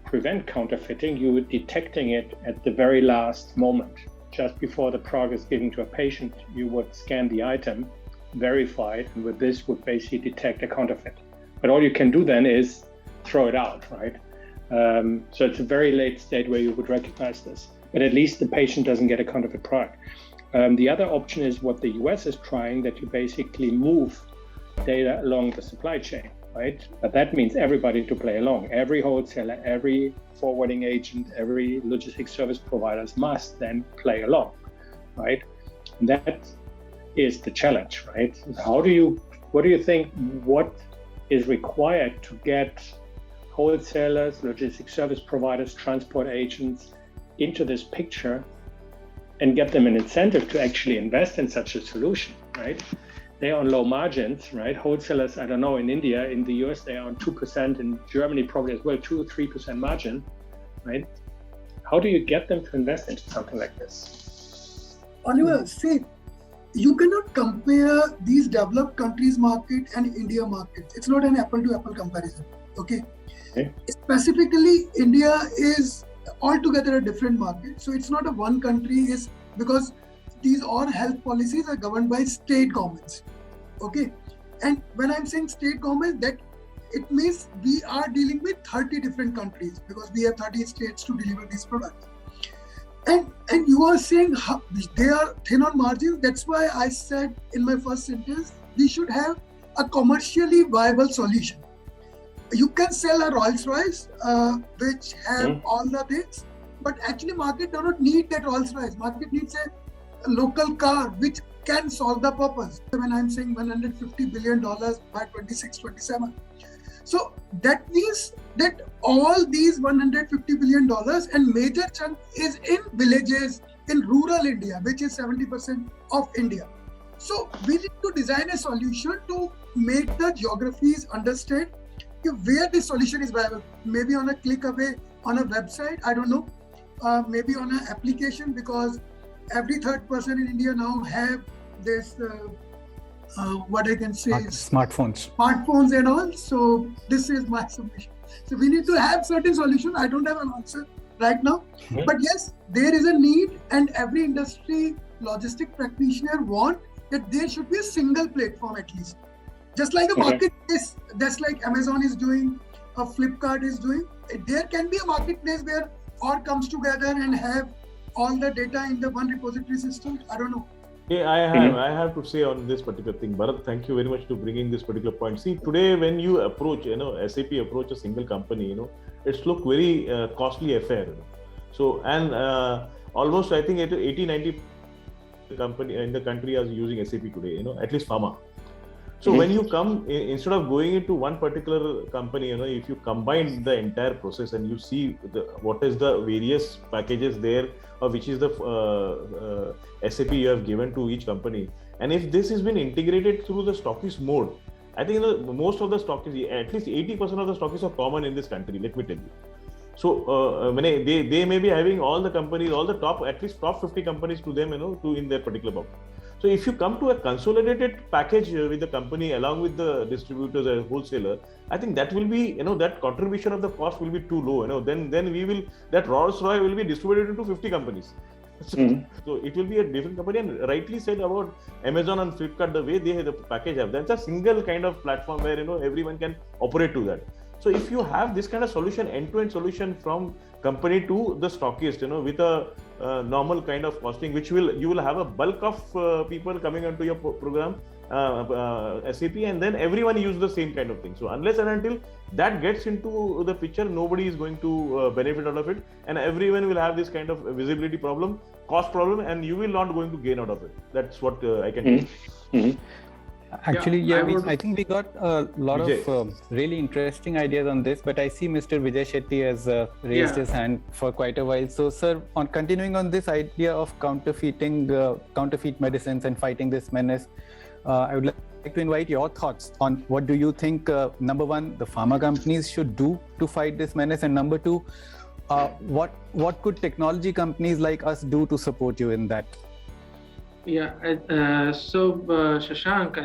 prevent counterfeiting, you are detecting it at the very last moment. Just before the product is given to a patient, you would scan the item, verify it, and with this would basically detect a counterfeit. But all you can do then is throw it out, right? So it's a very late state where you would recognize this, but at least the patient doesn't get a counterfeit product. The other option is what the US is trying, that you basically move data along the supply chain, right? But that means everybody to play along. Every wholesaler, every forwarding agent, every logistics service providers must then play along, right? And that is the challenge, right? What do you think, what is required to get wholesalers, logistics service providers, transport agents into this picture and get them an incentive to actually invest in such a solution, right? They're on low margins, right? Wholesalers, I don't know, in India, in the US, they are on 2%, in Germany probably as well, 2 or 3% margin, right? How do you get them to invest into something like this? Oliver, see, you cannot compare these developed countries market and India market. It's not an apple to apple comparison, okay? Specifically, India is altogether a different market. So it's not a one country, is because these all health policies are governed by state governments, okay? And when I'm saying state government, that it means we are dealing with 30 different countries because we have 30 states to deliver these products. And you are saying they are thin on margins. That's why I said in my first sentence, we should have a commercially viable solution. You can sell a Rolls-Royce, which have all the things, but actually market does not need that Rolls-Royce. Market needs a local car which can solve the purpose. When I'm saying $150 billion by 26-27. So that means that all these $150 billion and major chunk is in villages in rural India, which is 70% of India. So we need to design a solution to make the geographies understand where this solution is viable. Maybe on a click away on a website, I don't know, maybe on an application, because every third person in India now have this, what I can say, smartphones and all. So this is my submission. So we need to have certain solution. I don't have an answer right now, but yes, there is a need, and every industry logistic practitioner want that there should be a single platform at least. Just like a marketplace, that's like Amazon is doing, or Flipkart is doing. There can be a marketplace where all comes together and have all the data in the one repository system. I don't know. Yeah, I have to say on this particular thing, Bharat, thank you very much to bringing this particular point. See, today when you approach, SAP approach a single company, it's look very costly affair. So, and almost I think 80-90 company in the country are using SAP today, at least pharma. So when you come, instead of going into one particular company, if you combine the entire process and you see what is the various packages there, or which is the SAP you have given to each company, and if this has been integrated through the stockist mode, I think most of the stockists, at least 80% of the stockists are common in this country, let me tell you. So they may be having all the companies, all the at least top 50 companies to them, in their particular box. So if you come to a consolidated package with the company along with the distributors and wholesaler, I think that will be, that contribution of the cost will be too low. Then that Rolls Royce will be distributed into 50 companies. So it will be a different company, and rightly said about Amazon and Flipkart, the way they have the package have, that's a single kind of platform where everyone can operate to that. So if you have this kind of solution, end-to-end solution from company to the stockist, with a normal kind of costing, which you will have a bulk of people coming onto your program, SAP, and then everyone use the same kind of thing. So unless and until that gets into the picture, nobody is going to benefit out of it, and everyone will have this kind of visibility problem, cost problem, and you will not going to gain out of it. That's what I can tell. Actually, I think we got a lot of really interesting ideas on this, but I see Mr. Vijay Shetty has raised his hand for quite a while. So, sir, on continuing on this idea of counterfeit medicines and fighting this menace, I would like to invite your thoughts on what do you think, number one, the pharma companies should do to fight this menace, and number two, what could technology companies like us do to support you in that? Shashank,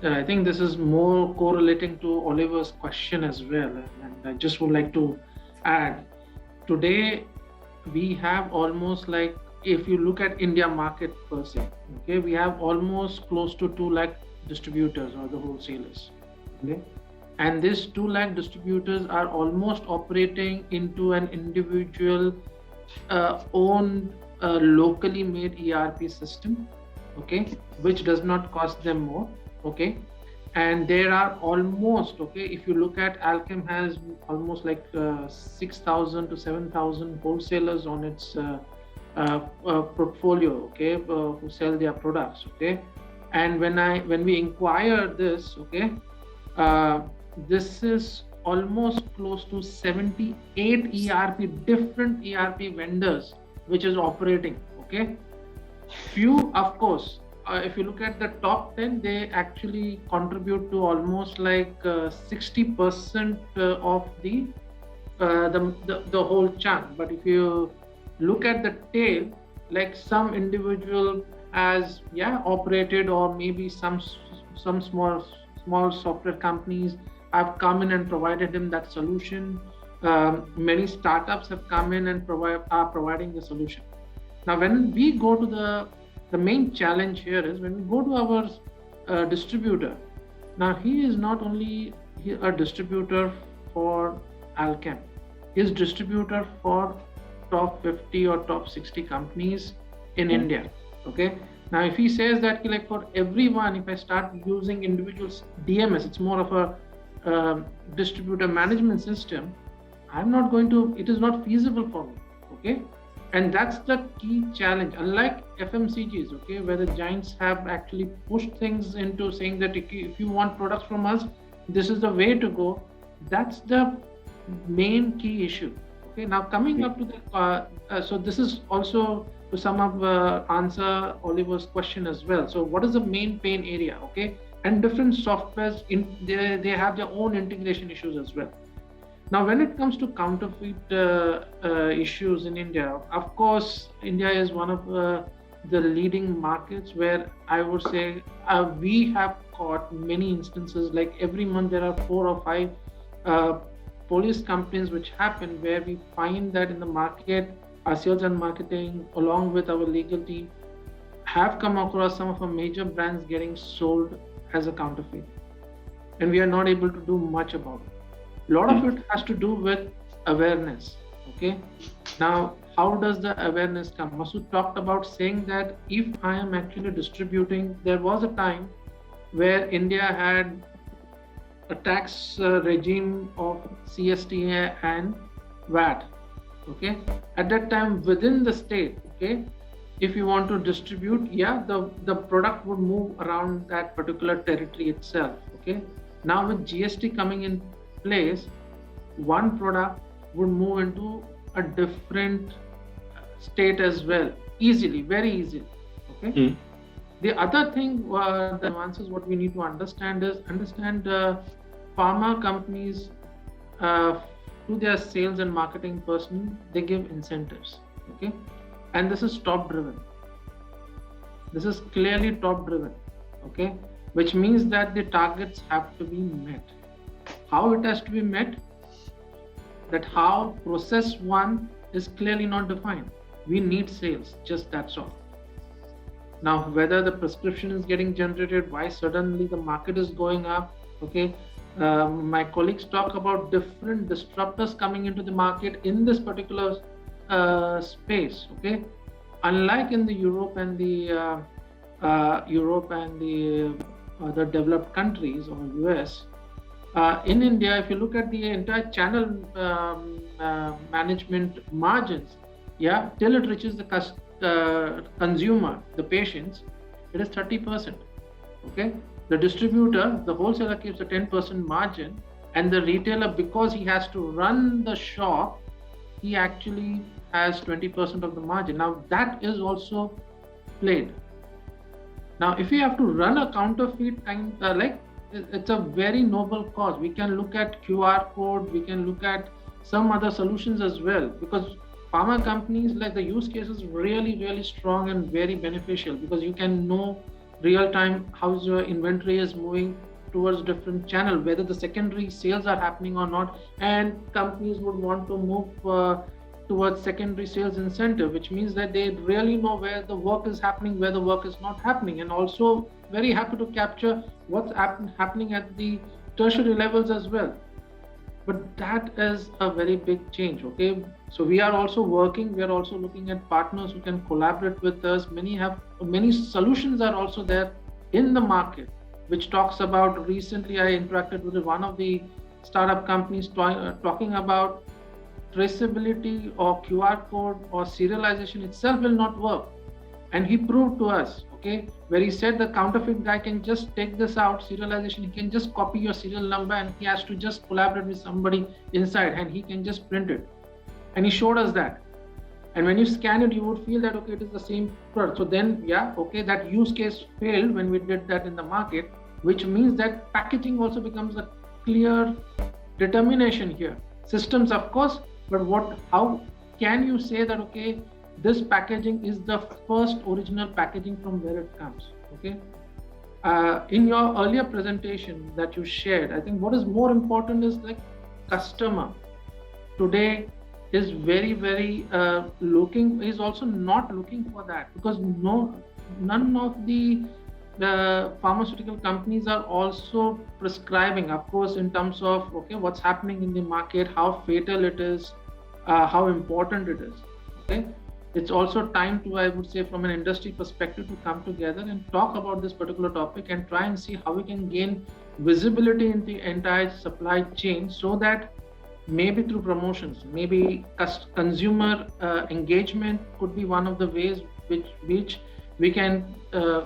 I think this is more correlating to Oliver's question as well, and I just would like to add, today we have almost, like, if you look at India market per se, okay, we have almost close to 2 lakh distributors or the wholesalers, okay, and these 2 lakh distributors are almost operating into an individual owned locally made ERP system, okay, which does not cost them more, okay, and there are almost, okay, if you look at Alchem has almost like 6,000 to 7,000 wholesalers on its portfolio, okay, who sell their products, okay, and when we inquire this, okay, this is almost close to 78 different ERP vendors which is operating, okay. Few, of course, if you look at the top 10, they actually contribute to almost like 60% of the whole chunk. But if you look at the tail, like some individual has operated, or maybe some small software companies have come in and provided them that solution. Many startups have come in and are providing the solution. Now, when we go to the main challenge here is when we go to our distributor. Now, he is not only a distributor for Alchem, he is distributor for top 50 or top 60 companies in India. Okay. Now, if he says that, like, for everyone, if I start using individual DMS, it's more of a distributor management system. It is not feasible for me, okay? And that's the key challenge. Unlike FMCGs, okay, where the giants have actually pushed things into saying that if you want products from us, this is the way to go. That's the main key issue. Okay, now coming up to the, so this is also to sum up, answer Oliver's question as well. So what is the main pain area, okay? And different softwares, they have their own integration issues as well. Now, when it comes to counterfeit issues in India, of course, India is one of the leading markets where I would say we have caught many instances. Like every month, there are 4 or 5 police complaints which happen where we find that in the market, our sales and marketing, along with our legal team, have come across some of our major brands getting sold as a counterfeit, and we are not able to do much about it. A lot of it has to do with awareness. Okay. Now, how does the awareness come? Masood talked about saying that if I am actually distributing, there was a time where India had a tax regime of CST and VAT. Okay. At that time, within the state, okay, if you want to distribute, the product would move around that particular territory itself. Okay. Now with GST coming in place, one product would move into a different state as well, easily, very easily. Okay. The other thing, the nuances, what we need to understand pharma companies to their sales and marketing person, they give incentives. Okay, and this is top driven. This is clearly top driven. Okay, which means that the targets have to be met. How it has to be met? That how process one is clearly not defined. We need sales, just that's all. Now, whether the prescription is getting generated, why suddenly the market is going up, okay? My colleagues talk about different disruptors coming into the market in this particular space, okay? Unlike in the Europe and the other developed countries or US, in India, if you look at the entire channel management margins, till it reaches the consumer, the patients, it is 30%. Okay, the distributor, the wholesaler keeps a 10% margin, and the retailer, because he has to run the shop, he actually has 20% of the margin. Now that is also played. Now, if you have to run a counterfeit kind, it's a very noble cause. We can look at QR code, we can look at some other solutions as well, because pharma companies, like the use case is really, really strong and very beneficial, because you can know real time how your inventory is moving towards different channel, whether the secondary sales are happening or not, and companies would want to move towards secondary sales incentive, which means that they really know where the work is happening, where the work is not happening, and also very happy to capture what's happening at the tertiary levels as well. But that is a very big change. Okay, so we are also working, we are also looking at partners who can collaborate with us. Many solutions are also there in the market, which talks about, recently I interacted with one of the startup companies talking about traceability or QR code or serialization itself will not work. And he proved to us, okay, where he said the counterfeit guy can just take this out, serialization, he can just copy your serial number and he has to just collaborate with somebody inside and he can just print it. And he showed us that. And when you scan it, you would feel that, okay, it is the same product. So then, that use case failed when we did that in the market, which means that packaging also becomes a clear determination here. Systems, of course, but how can you say that, okay, this packaging is the first original packaging from where it comes, okay? In your earlier presentation that you shared, I think what is more important is like customer today is very, very is also not looking for that, because none of the pharmaceutical companies are also prescribing, of course, in terms of, okay, what's happening in the market, how fatal it is, how important it is, okay? It's also time to, I would say, from an industry perspective, to come together and talk about this particular topic and try and see how we can gain visibility in the entire supply chain, so that maybe through promotions, maybe consumer engagement could be one of the ways which we can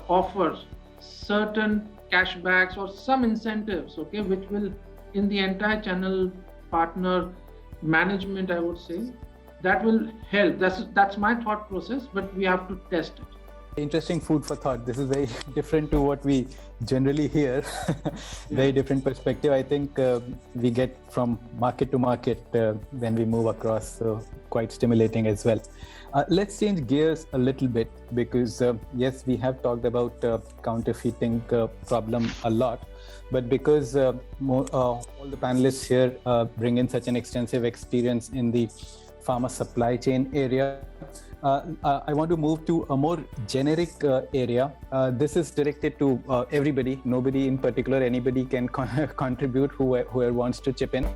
offer certain cashbacks or some incentives, okay, which will, in the entire channel partner management, I would say, that will help. That's my thought process, but we have to test it. Interesting food for thought. This is very different to what we generally hear. Very different perspective. I think we get from market to market when we move across, so quite stimulating as well. Let's change gears a little bit, because yes, we have talked about counterfeiting problem a lot, but because all the panelists here bring in such an extensive experience in the pharma supply chain area, I want to move to a more generic area. This is directed to everybody, nobody in particular, anybody can contribute, whoever wants to chip in.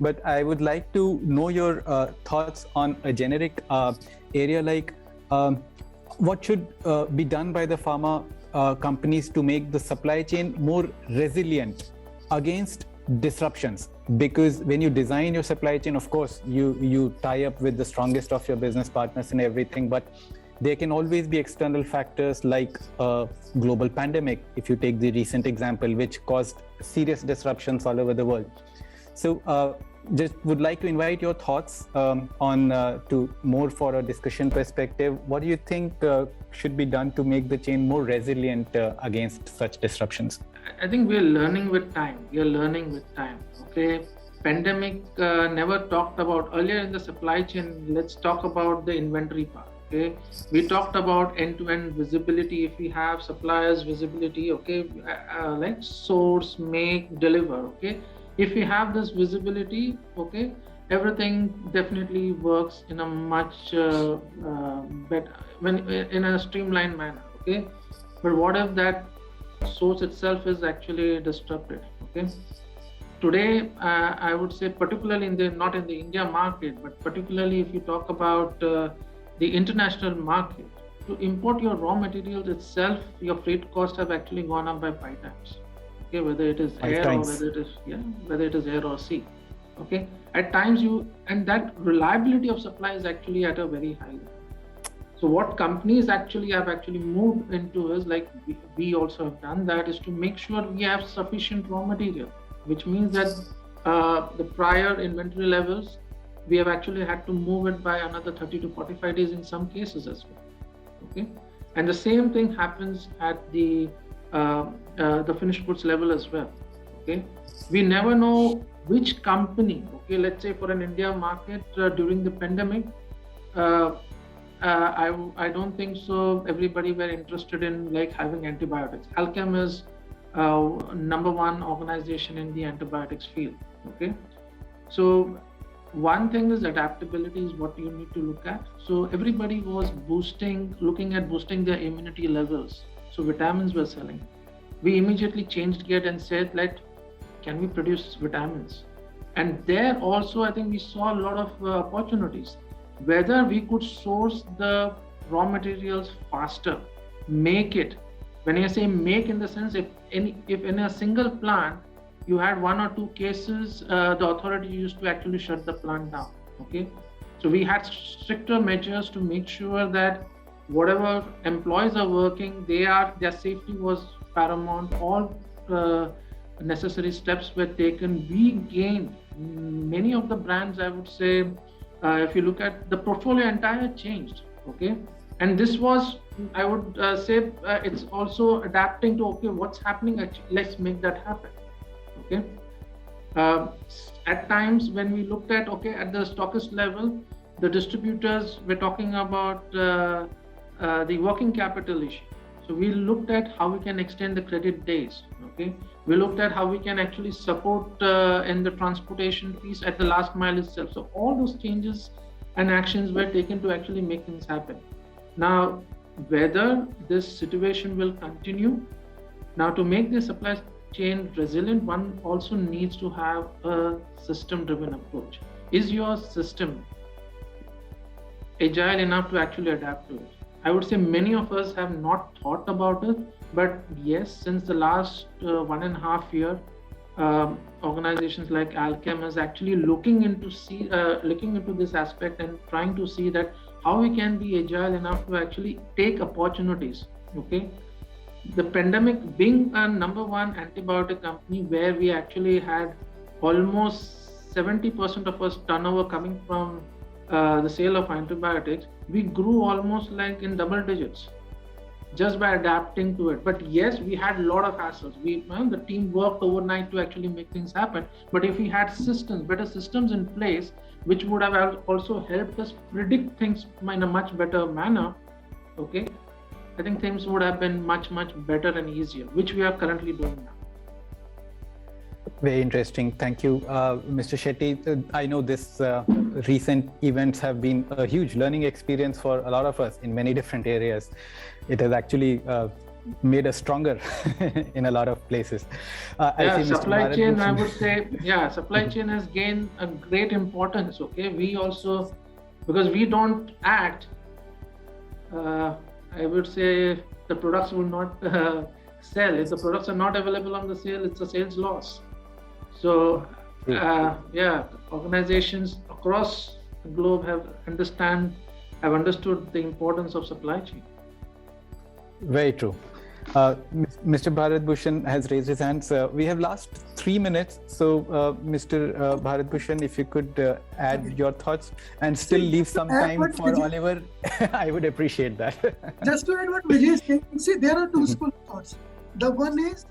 But I would like to know your thoughts on a generic area, like what should be done by the pharma companies to make the supply chain more resilient against disruptions. Because when you design your supply chain, of course, you tie up with the strongest of your business partners and everything, but there can always be external factors like a global pandemic, if you take the recent example, which caused serious disruptions all over the world. So just would like to invite your thoughts on to more for a discussion perspective. What do you think should be done to make the chain more resilient against such disruptions? I think we're learning with time. Okay. Pandemic never talked about earlier in the supply chain. Let's talk about the inventory part. Okay. We talked about end-to-end visibility. If we have suppliers visibility, okay, like source, make, deliver. Okay. If we have this visibility, okay, everything definitely works in a much better, in a streamlined manner. Okay. But what if that source itself is actually disrupted? Okay. Today, I would say, particularly not in the India market, but particularly if you talk about the international market, to import your raw materials itself, your freight costs have actually gone up by 5 times. Okay, whether it is air or whether it is air or sea. Okay, at times and that reliability of supply is actually at a very high level. So what companies have moved into is, like we also have done that, is to make sure we have sufficient raw material, which means that the prior inventory levels, we have actually had to move it by another 30 to 45 days in some cases as well. Okay, and the same thing happens at the finished goods level as well. Okay, we never know which company. Okay, let's say for an India market during the pandemic, I don't think so. Everybody were interested in like having antibiotics. Alchem is number one organization in the antibiotics field. Okay, so one thing is adaptability is what you need to look at. So everybody was looking at boosting their immunity levels. So vitamins were selling. We immediately changed gear and said, can we produce vitamins? And there also, I think we saw a lot of opportunities. Whether we could source the raw materials faster, make it. When I say make, in the sense, if in a single plant you had 1 or 2 cases, the authority used to actually shut the plant down. Okay, so we had stricter measures to make sure that whatever employees are working, their safety was paramount. All necessary steps were taken. We gained many of the brands. I would say, if you look at the portfolio, entire changed. Okay, and this was, I would say, it's also adapting to, okay, what's happening? Let's make that happen. Okay. At times when we looked at, okay, at the stockist level, the distributors were talking about the working capital issue. So we looked at how we can extend the credit days. Okay, we looked at how we can actually support in the transportation piece at the last mile itself. So all those changes and actions were taken to actually make things happen. Now, whether this situation will continue, now to make the supply chain resilient, one also needs to have a system-driven approach. Is your system agile enough to actually adapt to it? I would say many of us have not thought about it, but yes, since the last 1.5 years, organizations like Alchem is actually looking into this aspect and trying to see that how we can be agile enough to actually take opportunities. Okay, the pandemic being a number one antibiotic company, where we actually had almost 70% of our turnover coming from the sale of antibiotics, we grew almost like in double digits just by adapting to it. But yes, we had a lot of hassles. The team worked overnight to actually make things happen. But if we had better systems in place, which would have also helped us predict things in a much better manner, okay, I think things would have been much, much better and easier, which we are currently doing now. Very interesting. Thank you, Mr. Shetty. I know this recent events have been a huge learning experience for a lot of us in many different areas. It has actually made us stronger in a lot of places. Supply chain, I would say, supply chain has gained a great importance. Okay, we also, because we don't act, I would say the products will not sell. If the products are not available on the sale, it's a sales loss. So, organizations across the globe have understand have understood the importance of supply chain. Very true. Mr. Bharat Bhushan has raised his hand. We have last 3 minutes. So, Mr. Bharat Bhushan, if you could add your thoughts and still leave some time for Oliver, I would appreciate that. Just to add what Vijay is saying, see, there are two school of thoughts. The one is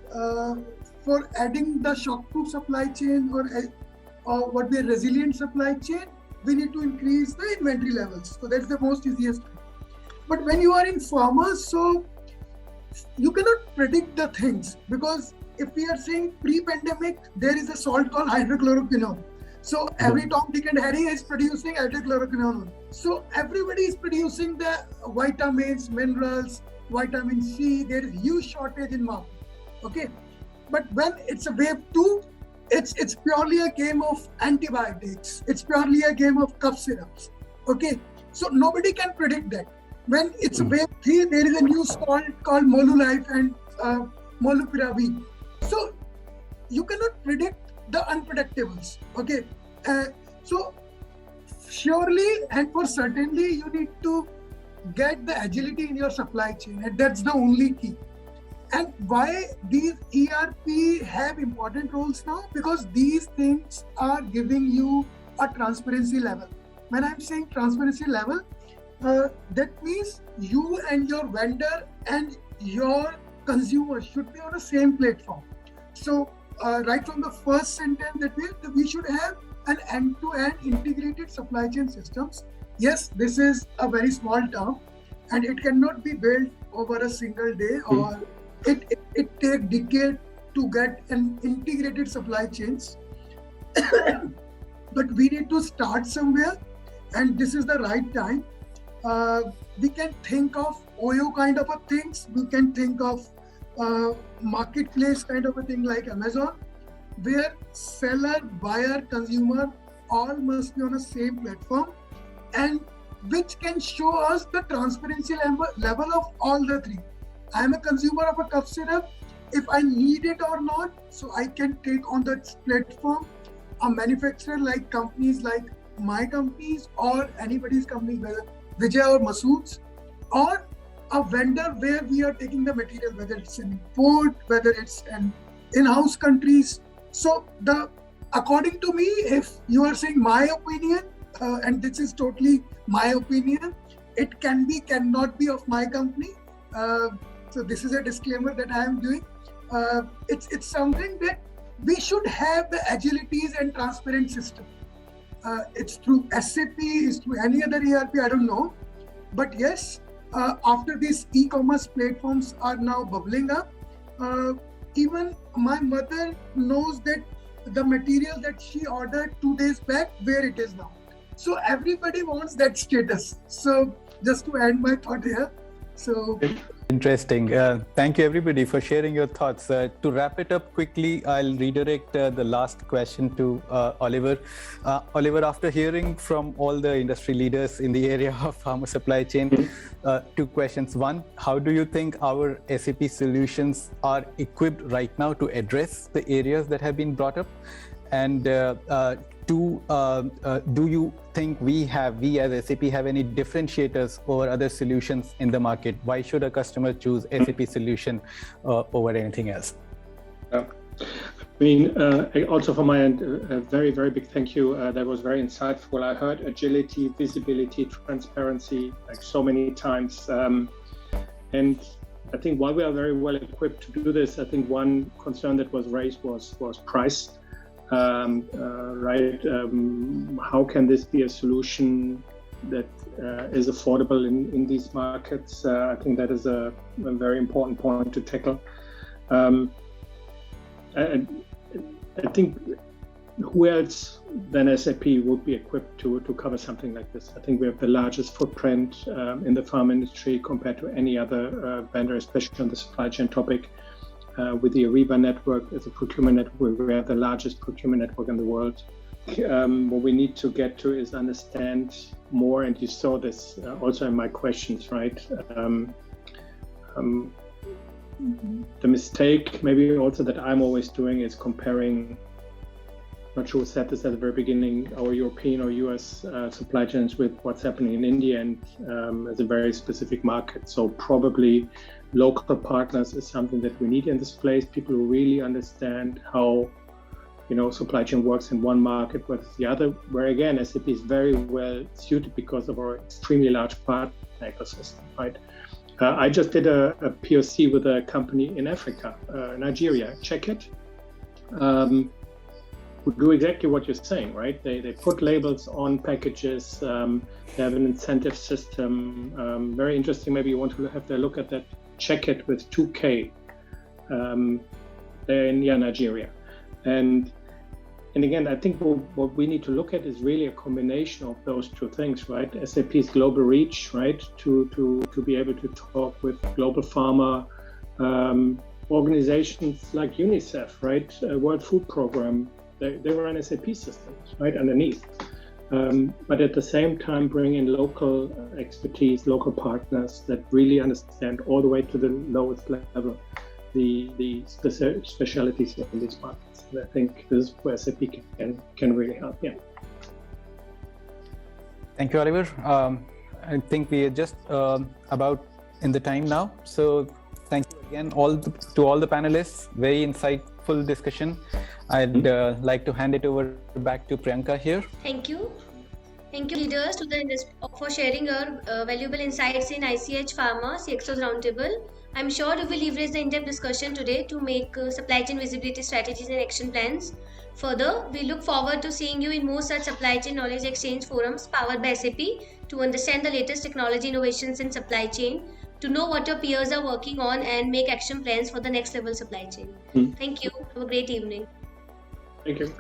for adding the shock-proof supply chain or what we resilient supply chain, we need to increase the inventory levels. So that's the most easiest way. But when you are in pharma, so you cannot predict the things, because if we are saying pre-pandemic, there is a salt called hydrochloroquinone. So every Tom, Dick and Harry is producing hydrochloroquinone. So everybody is producing the vitamins, minerals, vitamin C. There is huge shortage in market. Okay, but when it's a wave 2, it's purely a game of antibiotics. It's purely a game of cough syrups. Okay, so nobody can predict that. When it's a wave 3, there is a new salt called Molulife and Molnupiravir. So you cannot predict the unpredictables. Okay, so surely and for certainly you need to get the agility in your supply chain, and that's the only key. And why these ERP have important roles now? Because these things are giving you a transparency level. When I'm saying transparency level, that means you and your vendor and your consumer should be on the same platform. So right from the first sentence that we should have an end-to-end integrated supply chain systems. Yes, this is a very small term and it cannot be built over a single day, or it takes decades to get an integrated supply chains. But we need to start somewhere, and this is the right time. We can think of OYO kind of a things. We can think of marketplace kind of a thing like Amazon, where seller, buyer, consumer all must be on the same platform, and which can show us the transparency level of all the three. I am a consumer of a cough syrup. If I need it or not, so I can take on that platform a manufacturer like companies like my companies or anybody's company, whether Vijay or Masood's, or a vendor where we are taking the material, whether it's an import, whether it's an in-house countries. So according to me, if you are saying my opinion, and this is totally my opinion, it cannot be of my company. So this is a disclaimer that I am doing. It's something that we should have the agilities and transparent system. It's through SAP, it's through any other ERP, I don't know. But yes, after these e-commerce platforms are now bubbling up, even my mother knows that the material that she ordered 2 days back, where it is now. So everybody wants that status. So just to end my thought here. So interesting. Thank you everybody for sharing your thoughts. To wrap it up quickly, I'll redirect the last question to Oliver. Oliver, after hearing from all the industry leaders in the area of pharma supply chain, 2 questions. One, how do you think our SAP solutions are equipped right now to address the areas that have been brought up? And 2, do you think we as SAP have any differentiators over other solutions in the market? Why should a customer choose SAP solution over anything else? I mean, also from my end, a very, very big thank you. That was very insightful. I heard agility, visibility, transparency, like so many times. And I think while we are very well equipped to do this, I think one concern that was raised was price. How can this be a solution that is affordable in these markets? I think that is a very important point to tackle. I think who else than SAP would be equipped to cover something like this? I think we have the largest footprint in the pharma industry compared to any other vendor, especially on the supply chain topic. With the Ariba network as a procurement network, we have the largest procurement network in the world. What we need to get to is understand more, and you saw this also in my questions, right? The mistake maybe also that I'm always doing is comparing not sure who said this at the very beginning, our European or US supply chains with what's happening in India and as a very specific market. So probably local partners is something that we need in this place. People who really understand how supply chain works in one market versus the other, where again, SAP is very well suited because of our extremely large partner ecosystem, right? I just did a POC with a company in Africa, Nigeria. Check it. Who do exactly what you're saying, right? They put labels on packages. They have an incentive system. Very interesting. Maybe you want to have a look at that. Check it with 2K. They're in Nigeria, and again, I think what we need to look at is really a combination of those two things, right? SAP's global reach, right? To be able to talk with global pharma organizations like UNICEF, right? World Food Program. They run SAP systems, right, underneath. But at the same time, bring in local expertise, local partners that really understand all the way to the lowest level the specialties in these markets. And I think this is where SAP can really help. Yeah. Thank you, Oliver. I think we are just about in the time now. So thank you again to all the panelists. Very insightful discussion. I'd like to hand it over back to Priyanka here. Thank you. Thank you, leaders, for sharing your valuable insights in ICH Pharma CXO Roundtable. I'm sure we will leverage the in-depth discussion today to make supply chain visibility strategies and action plans. Further, we look forward to seeing you in more such supply chain knowledge exchange forums powered by SAP to understand the latest technology innovations in supply chain, to know what your peers are working on and make action plans for the next level supply chain. Thank you. Have a great evening. Thank you.